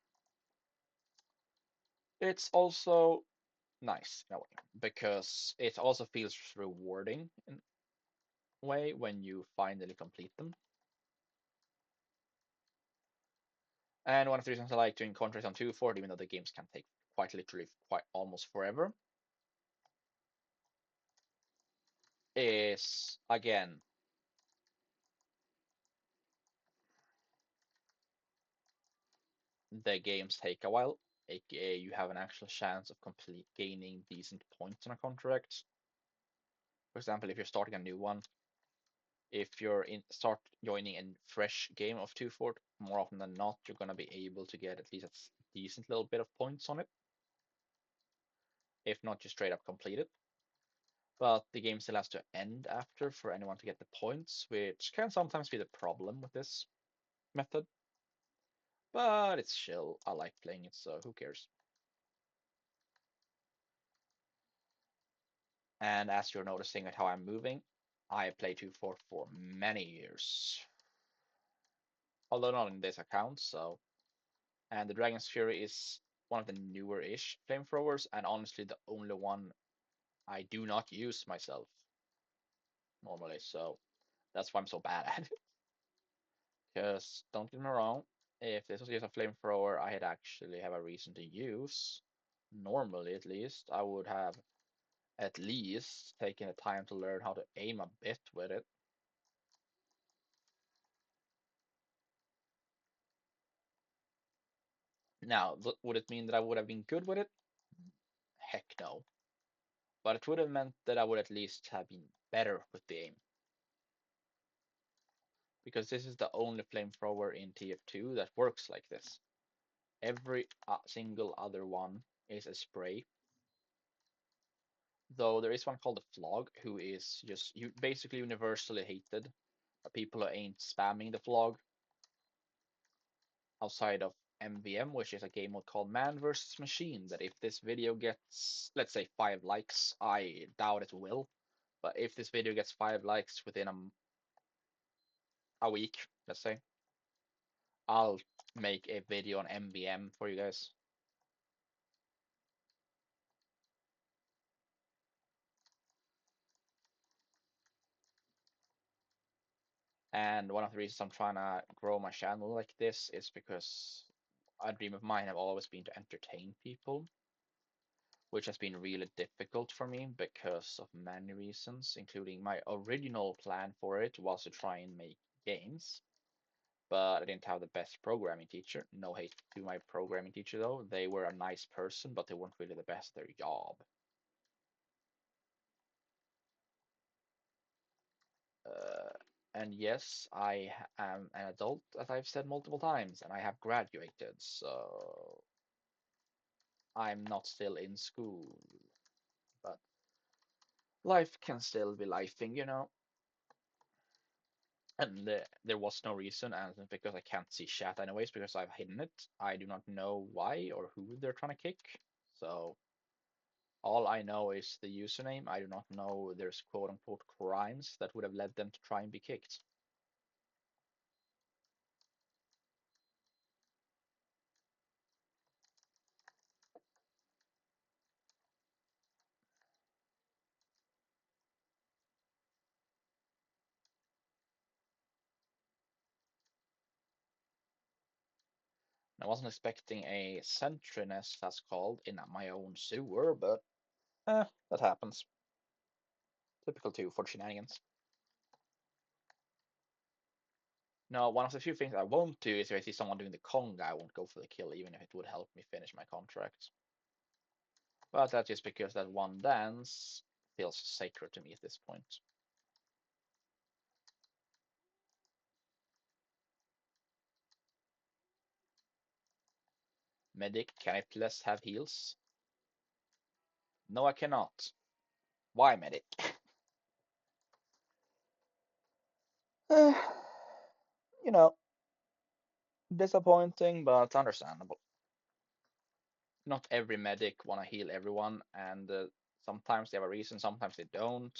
Speaker 1: It's also nice in a way because it also feels rewarding in a way when you finally complete them. And one of the reasons I like doing contracts on 2 Fort, even though the games can take quite literally quite almost forever, is again the games take a while, aka you have an actual chance of complete gaining decent points on a contract. For example, if you're starting a new one, if you're in start joining a fresh game of 2 Fort, more often than not, you're gonna be able to get at least a decent little bit of points on it, if not just straight up complete it. But the game still has to end after for anyone to get the points, which can sometimes be the problem with this method. But it's chill. I like playing it, so who cares? And as you're noticing at how I'm moving, I played 2 Fort for many years. Although not in this account, so. And the Dragon's Fury is one of the newer-ish flamethrowers, and honestly the only one I do not use myself normally, so that's why I'm so bad at it. Because don't get me wrong, if this was just a flamethrower I had actually have a reason to use, normally at least, I would have at least taken the time to learn how to aim a bit with it. Now, would it mean that I would have been good with it? Heck no. But it would have meant that I would at least have been better with the aim. Because this is the only flamethrower in TF2 that works like this. Every single other one is a spray. Though there is one called the Flog, who is just basically universally hated. People who ain't spamming the Flog outside of MVM, which is a game mode called Man vs. Machine, that if this video gets, let's say, 5 likes, I doubt it will, but if this video gets 5 likes within a week, let's say, I'll make a video on MVM for you guys. And one of the reasons I'm trying to grow my channel like this is because a dream of mine have always been to entertain people, which has been really difficult for me because of many reasons, including my original plan for it was to try and make games, but I didn't have the best programming teacher. No hate to my programming teacher though. They were a nice person, but they weren't really the best at their job. Uh, and yes, I am an adult, as I've said multiple times, and I have graduated, so I'm not still in school. But life can still be lifing, you know. And there was no reason, and because I can't see chat anyways, because I've hidden it, I do not know why or who they're trying to kick. So all I know is the username. I do not know there's quote unquote crimes that would have led them to try and be kicked. I wasn't expecting a sentry nest, that's called, in my own sewer, but that happens. Typical 2 Fort shenanigans. No, one of the few things I won't do is if I see someone doing the conga, I won't go for the kill, even if it would help me finish my contract. But that's just because that one dance feels sacred to me at this point. Medic, can I please have heals? No, I cannot. Why, medic? you know, disappointing, but understandable. Not every medic want to heal everyone, and sometimes they have a reason, sometimes they don't.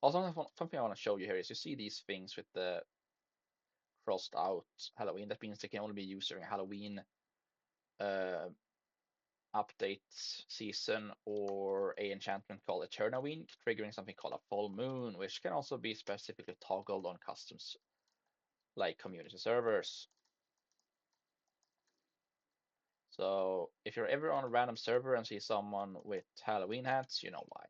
Speaker 1: Also, something I want to show you here is you see these things with the crossed out Halloween. That means they can only be used during Halloween uh, update season or a enchantment called Eternaween, triggering something called a full moon, which can also be specifically toggled on customs like community servers. So if you're ever on a random server and see someone with Halloween hats, you know why.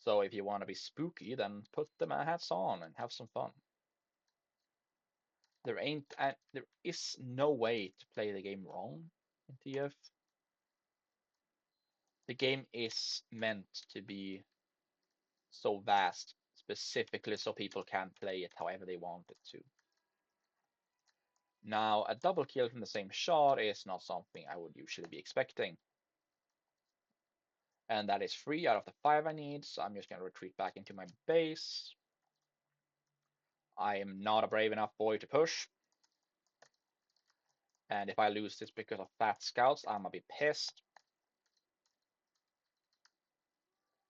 Speaker 1: So if you want to be spooky, then put the hats on and have some fun. There is no way to play the game wrong in TF. The game is meant to be so vast, specifically so people can play it however they want it to. Now, a double kill from the same shot is not something I would usually be expecting. And that is 3 out of the 5 I need, so I'm just going to retreat back into my base. I am not a brave enough boy to push. And if I lose this because of fat scouts, I'm gonna be pissed.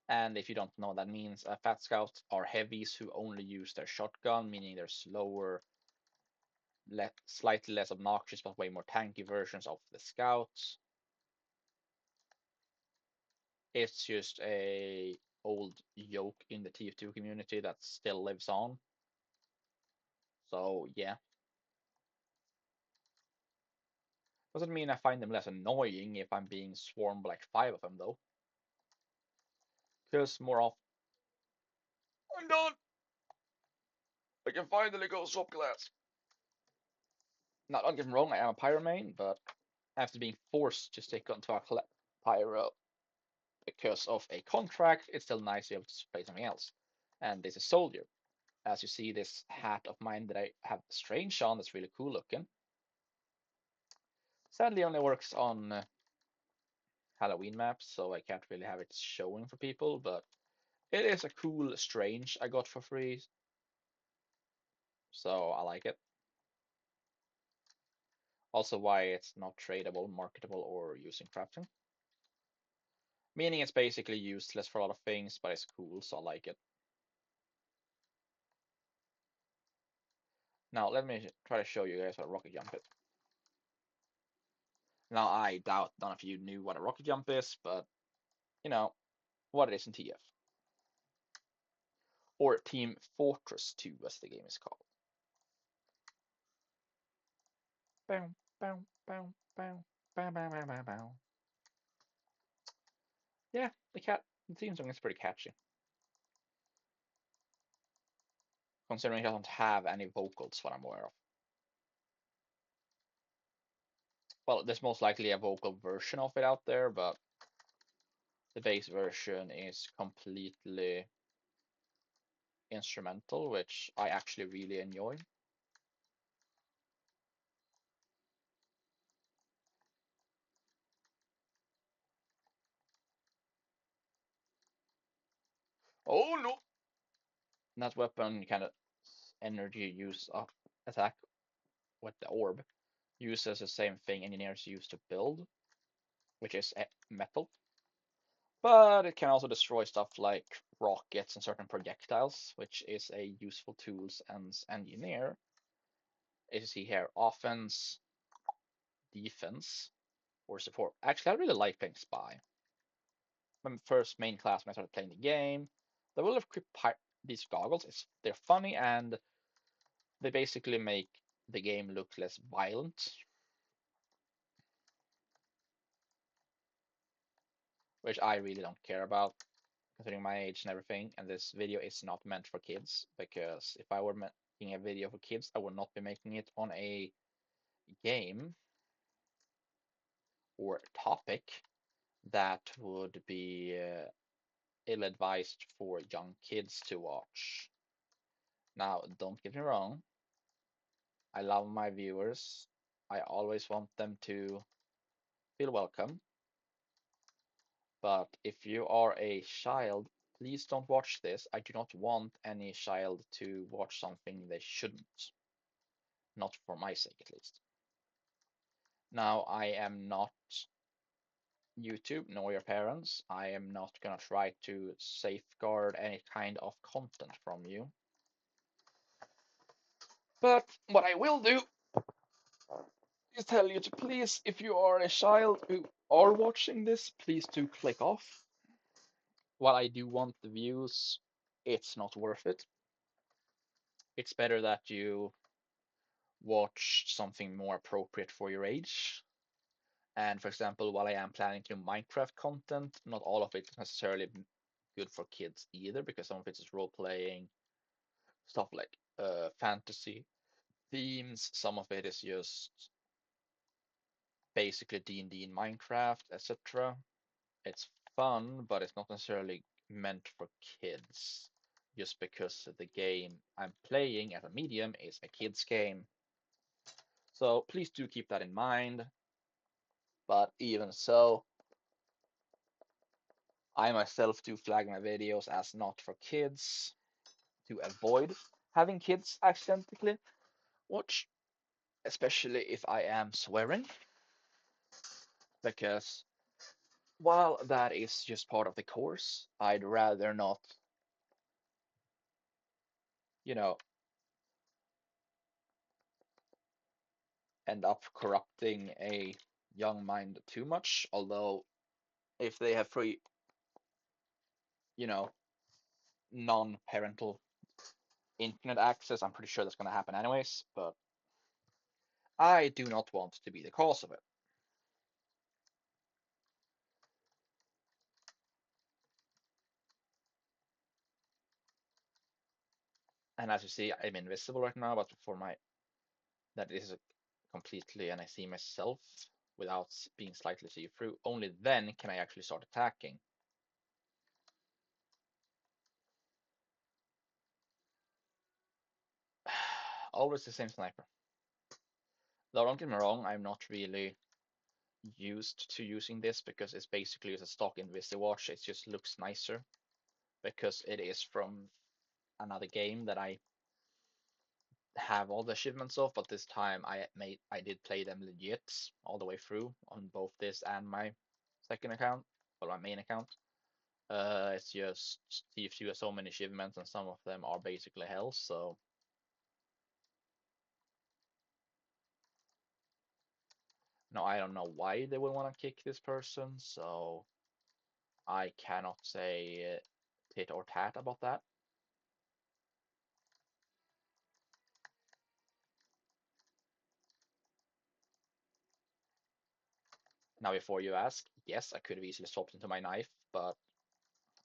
Speaker 1: And if you don't know what that means, fat scouts are heavies who only use their shotgun, meaning they're slower, slightly less obnoxious, but way more tanky versions of the scouts. It's just a old yoke in the TF2 community that still lives on. So yeah. Doesn't mean I find them less annoying if I'm being swarmed by like 5 of them though. Because more often I'm done! I can finally go swap class. Now, don't get me wrong, I am a pyro main, but after being forced to stick onto a pyro because of a contract, it's still nice to be able to play something else. And this is soldier. As you see, this hat of mine that I have strange on that's really cool looking. Sadly, only works on Halloween maps, so I can't really have it showing for people, but it is a cool strange I got for free, so I like it. Also, why it's not tradable, marketable, or using crafting. Meaning it's basically useless for a lot of things, but it's cool, so I like it. Now, let me try to show you guys what a rocket jump is. Now, I doubt none of you knew what a rocket jump is, but, you know, what it is in TF. Or Team Fortress 2, as the game is called. Bow, bow, bow, bow, bow, bow, bow, bow, bow. Yeah, the theme song is pretty catchy. Considering it doesn't have any vocals, what I'm aware of. Well, there's most likely a vocal version of it out there, but the bass version is completely instrumental, which I actually really enjoy. Oh no! That weapon kind of energy use of attack with the orb uses the same thing engineers use to build, which is metal. But it can also destroy stuff like rockets and certain projectiles, which is a useful tool and engineer. As you see here, offense, defense, or support. Actually, I really like playing Spy. My first main class when I started playing the game. The will equip these goggles. They're funny and they basically make the game look less violent, which I really don't care about, considering my age and everything. And this video is not meant for kids, because if I were making a video for kids, I would not be making it on a game or topic that would be ill-advised for young kids to watch. Now, don't get me wrong, I love my viewers. I always want them to feel welcome. But if you are a child, please don't watch this. I do not want any child to watch something they shouldn't. Not for my sake, at least. Now, I am not YouTube, nor your parents. I am not gonna try to safeguard any kind of content from you. But what I will do is tell you to please, if you are a child who are watching this, please do click off. While I do want the views, it's not worth it. It's better that you watch something more appropriate for your age. And for example, while I am planning to do Minecraft content, not all of it is necessarily good for kids either, because some of it is role playing, stuff like fantasy themes. Some of it is just basically D&D in Minecraft, etc. It's fun, but it's not necessarily meant for kids, just because the game I'm playing as a medium is a kids game. So please do keep that in mind. But even so, I myself do flag my videos as not for kids to avoid having kids accidentally watch, especially if I am swearing, because while that is just part of the course, I'd rather not, you know, end up corrupting a young mind too much. Although, if they have free, you know, non-parental internet access, I'm pretty sure that's going to happen anyways. But I do not want to be the cause of it. And as you see, I'm invisible right now, but for my that is completely, and I see myself without being slightly see-through. Only then can I actually start attacking. Always the same sniper. Though don't get me wrong, I'm not really used to using this because it's basically just a stock Inviswatch. It just looks nicer because it is from another game that I have all the achievements of, but this time I did play them legit all the way through on both this and my second account, or my main account. It's just TF2 has so many achievements and some of them are basically hell, so no, I don't know why they would want to kick this person, so I cannot say tit or tat about that. Now, before you ask, yes, I could have easily swapped into my knife, but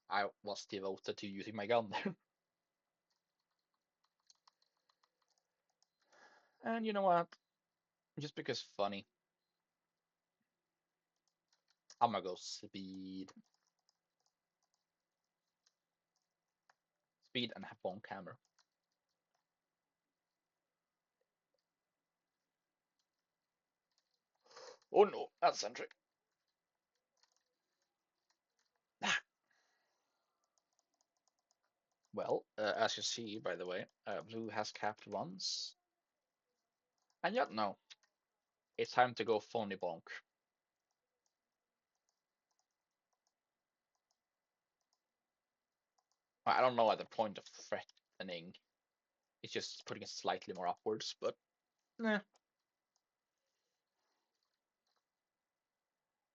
Speaker 1: I was devoted to using my gun. And you know what? Just because funny, I'm gonna go speed. Speed and bonk hammer. Oh no, that's centric. Ah. Well, as you see, by the way, blue has capped once. And yet, no. It's time to go phony bonk. I don't know at the point of threatening. It's just putting it slightly more upwards, but eh.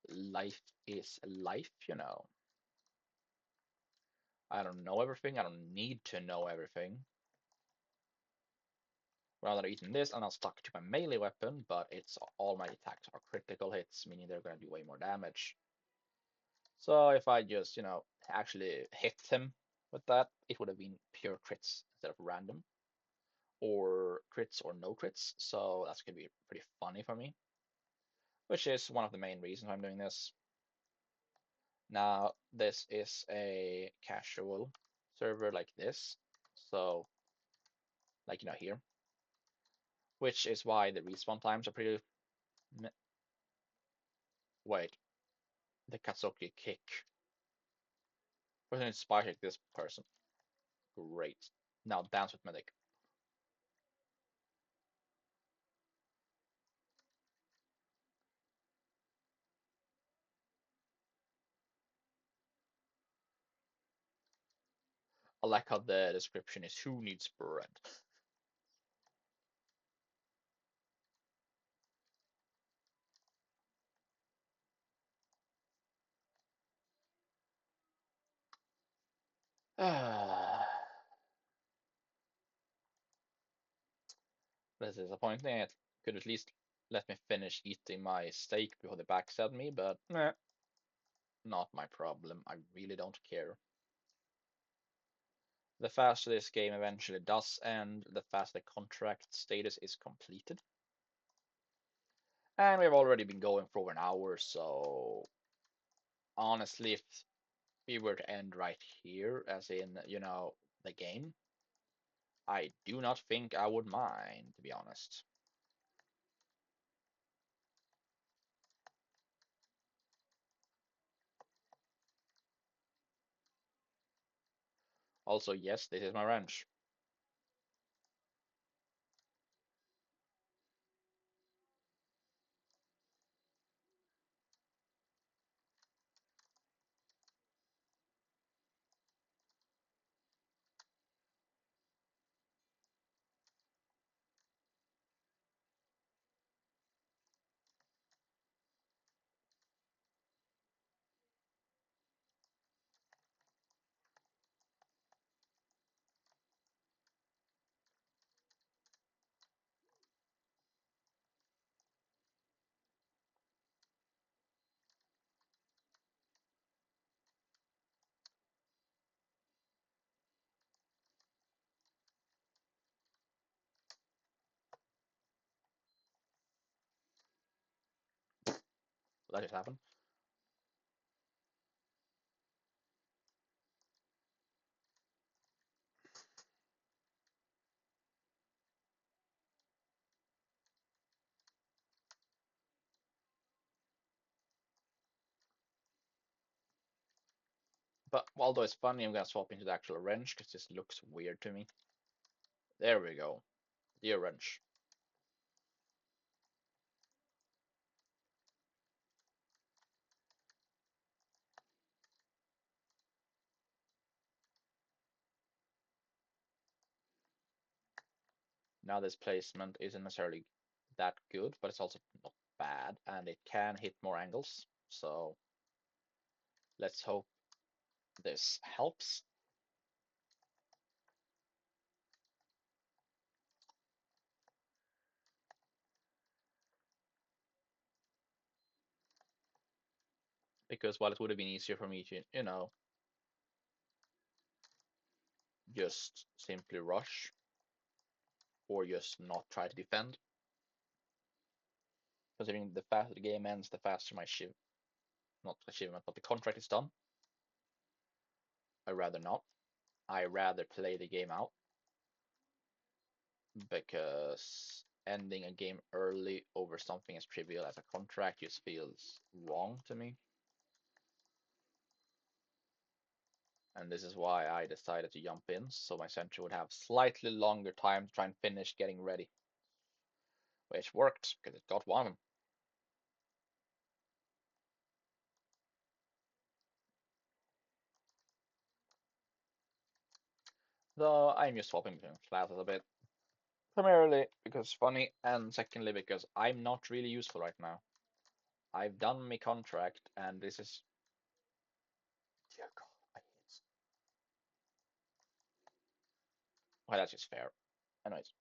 Speaker 1: Life is life, you know. I don't know everything. I don't need to know everything. Rather eating this, I'm not stuck to my melee weapon, but it's all my attacks are critical hits, meaning they're gonna do way more damage. So if I just, actually hit him with that, it would have been pure crits instead of random, or crits or no crits. So that's gonna be pretty funny for me, which is one of the main reasons I'm doing this. Now, this is a casual server like this, so like here, which is why the respawn times are pretty. Wait, the Katsuki kick. Person inspired this person. Great. Now dance with medic. I like how the description is who needs bread. This is disappointing. It could at least let me finish eating my steak before they backstab me, but not my problem. I really don't care. The faster this game eventually does end, the faster the contract status is completed. And we've already been going for over an hour, so honestly, if we were to end right here, as in, the game, I do not think I would mind, to be honest. Also, yes, this is my wrench. Let it happen. But although it's funny, I'm gonna swap into the actual wrench because this looks weird to me. There we go. Dear wrench. Now this placement isn't necessarily that good, but it's also not bad, and it can hit more angles. So let's hope this helps. Because while it would have been easier for me to, just simply rush or just not try to defend, considering the faster the game ends, the faster my not achievement, but the contract is done. I rather not. I rather play the game out because ending a game early over something as trivial as a contract just feels wrong to me. And this is why I decided to jump in, so my sentry would have slightly longer time to try and finish getting ready. Which worked, because it got one. Though I'm just swapping between classes a bit. Primarily because it's funny, and secondly because I'm not really useful right now. I've done my contract, and this is... Dear God, I hate... Well, that's just fair. Anyways.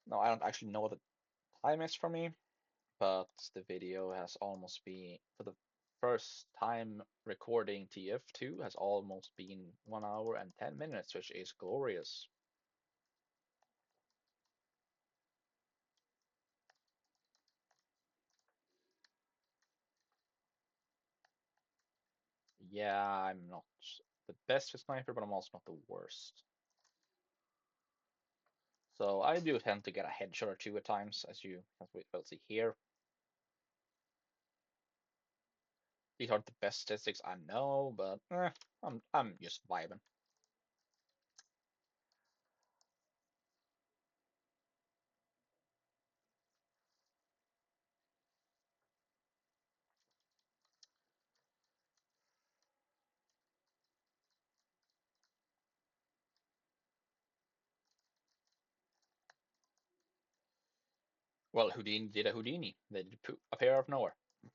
Speaker 1: No, I don't actually know what the time is for me, but the video has almost been, for the first time recording TF2, has almost been 1 hour and 10 minutes, which is glorious. Yeah, I'm not the best with sniper, but I'm also not the worst. So I do tend to get a headshot or two at times, as we will see here. These aren't the best statistics, I know, but I'm just vibing. Well, Houdini did a Houdini. They did appear out of nowhere. It's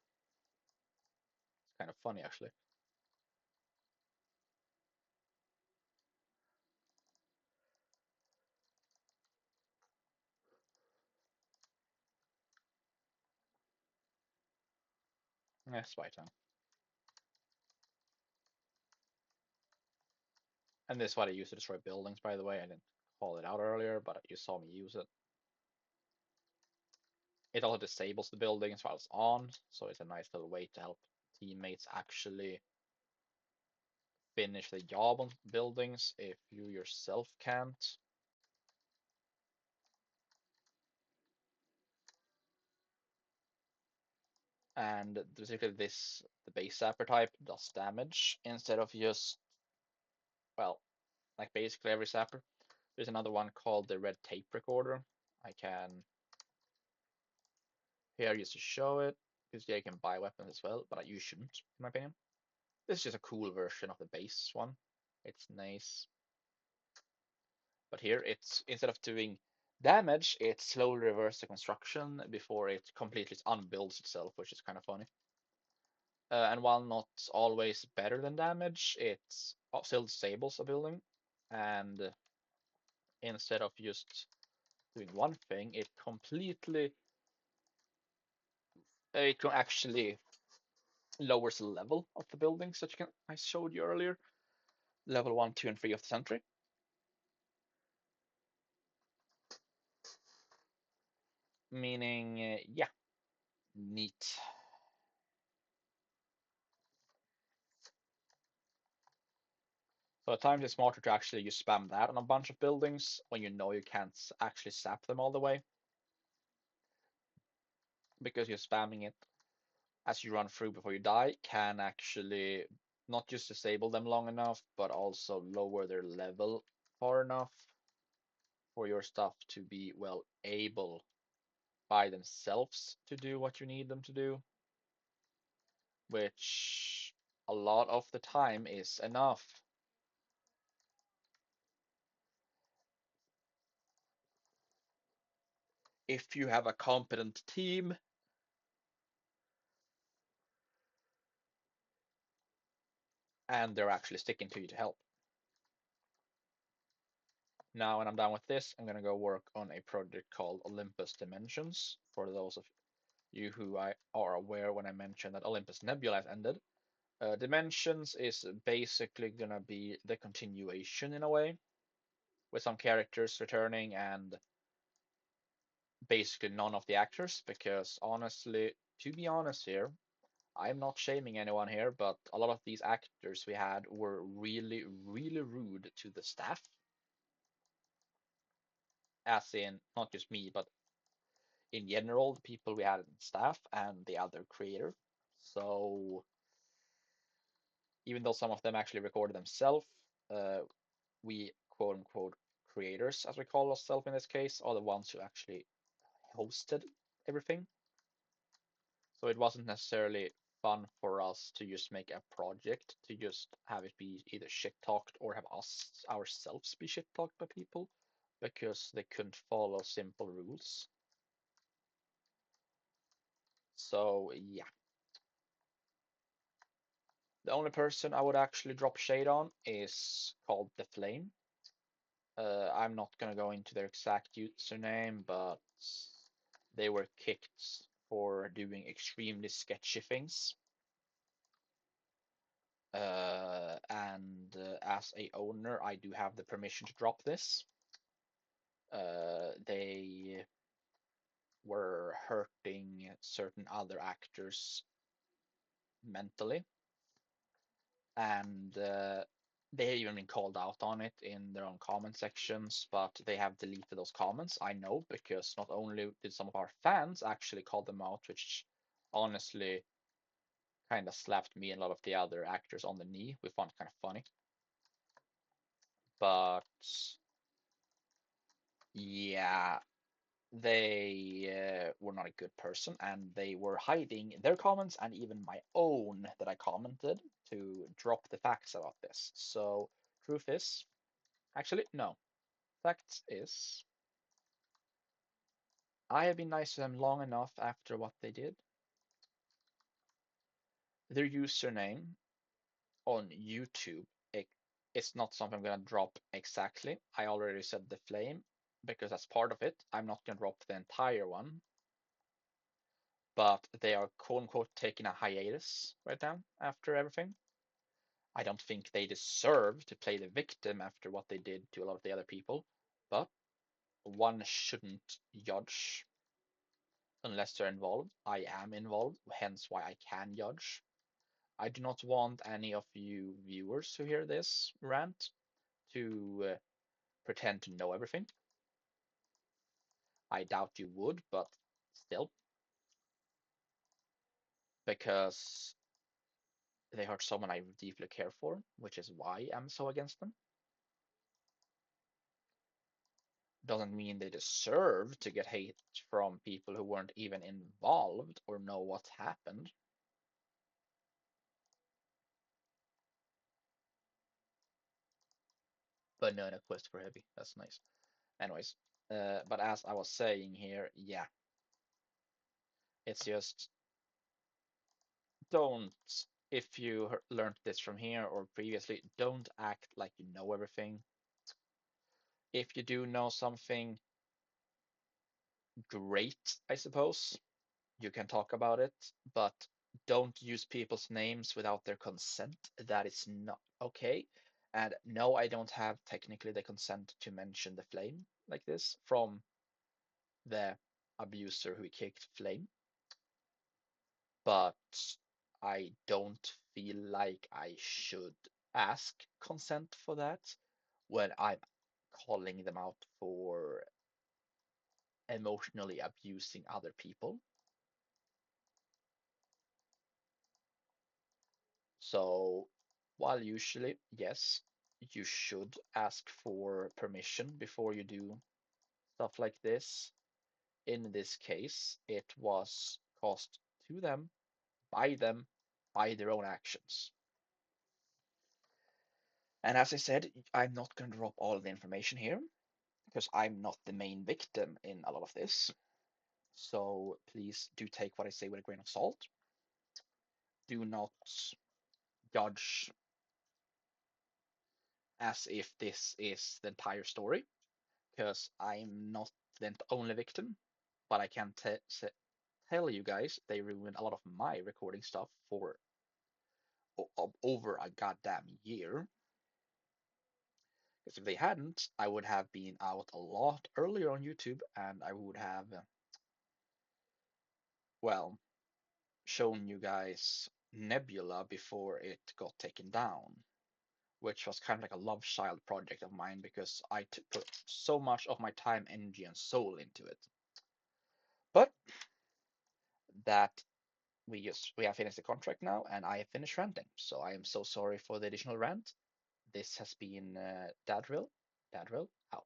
Speaker 1: kind of funny, actually. Spy time. And this is what I use to destroy buildings, by the way. I didn't call it out earlier, but you saw me use it. It also disables the buildings while it's on, so it's a nice little way to help teammates actually finish the job on buildings if you yourself can't. And specifically this, the base zapper type does damage instead of just, well, like basically every zapper. There's another one called the red tape recorder. I can here just to show it, because yeah, you can buy weapons as well, but you shouldn't, in my opinion. This is just a cool version of the base one. It's nice. But here it's instead of doing damage, it slowly reverses the construction before it completely unbuilds itself, which is kind of funny. And while not always better than damage, it still disables a building. And instead of just doing one thing, it can actually lowers the level of the buildings that I showed you earlier. Level 1, 2, and 3 of the sentry. Meaning, yeah, neat. So at times it's smarter to actually just spam that on a bunch of buildings when you know you can't actually sap them all the way. Because you're spamming it as you run through before you die can actually not just disable them long enough, but also lower their level far enough for your stuff to be, well, able by themselves to do what you need them to do, which a lot of the time is enough. If you have a competent team and they're actually sticking to you to help. Now, when I'm done with this, I'm going to go work on a project called Olympus Dimensions. For those of you who are aware when I mentioned that Olympus Nebula has ended, Dimensions is basically going to be the continuation in a way, with some characters returning and basically none of the actors, because honestly, to be honest here, I'm not shaming anyone here, but a lot of these actors we had were really, really rude to the staff. As in, not just me, but in general, the people we had in staff and the other creator. So even though some of them actually recorded themselves, we quote unquote creators, as we call ourselves in this case, are the ones who actually hosted everything. So it wasn't necessarily fun for us to just make a project to just have it be either shit talked or have us ourselves be shit talked by people because they couldn't follow simple rules. So yeah, the only person I would actually drop shade on is called The Flame. I'm not gonna go into their exact username, but they were kicked for doing extremely sketchy things. And as a owner, I do have the permission to drop this. They were hurting certain other actors mentally, and they even been called out on it in their own comment sections, but they have deleted those comments. I know because not only did some of our fans actually call them out, which honestly kind of slapped me and a lot of the other actors on the knee. We found it kind of funny. But yeah, they were not a good person and they were hiding their comments and even my own that I commented to drop the facts about this. So, truth is, actually, no. Fact is, I have been nice to them long enough after what they did. Their username on YouTube, it's not something I'm going to drop exactly. I already said the flame because that's part of it. I'm not going to drop the entire one. but they are quote unquote taking a hiatus right now after everything. I don't think they deserve to play the victim after what they did to a lot of the other people, but one shouldn't judge unless they're involved. I am involved, hence why I can judge. I do not want any of you viewers who hear this rant to pretend to know everything. I doubt you would, but still, because they hurt someone I deeply care for, which is why I'm so against them. Doesn't mean they deserve to get hate from people who weren't even involved or know what happened. But no, no quest for heavy. That's nice. Anyways, but as I was saying here, yeah, it's just don't, if you learned this from here or previously, don't act like you know everything. If you do know something, great, I suppose. You can talk about it, but don't use people's names without their consent. That is not okay. And no, I don't have technically the consent to mention the flame like this from the abuser who kicked flame, but I don't feel like I should ask consent for that when I'm calling them out for emotionally abusing other people. So, while usually, yes, you should ask for permission before you do stuff like this, in this case, it was caused to them, by their own actions. And as I said, I'm not going to drop all the information here because I'm not the main victim in a lot of this. So please do take what I say with a grain of salt. Do not judge as if this is the entire story, because I'm not the only victim, but I can tell you guys they ruined a lot of my recording stuff for over a goddamn year. Because if they hadn't, I would have been out a lot earlier on YouTube and I would have, well, shown you guys Nebula before it got taken down, which was kind of like a love child project of mine because I put so much of my time, energy, and soul into it. But that we have finished the contract now, and I have finished ranting. So I am so sorry for the additional rant. This has been Dadrael. Dadrael out.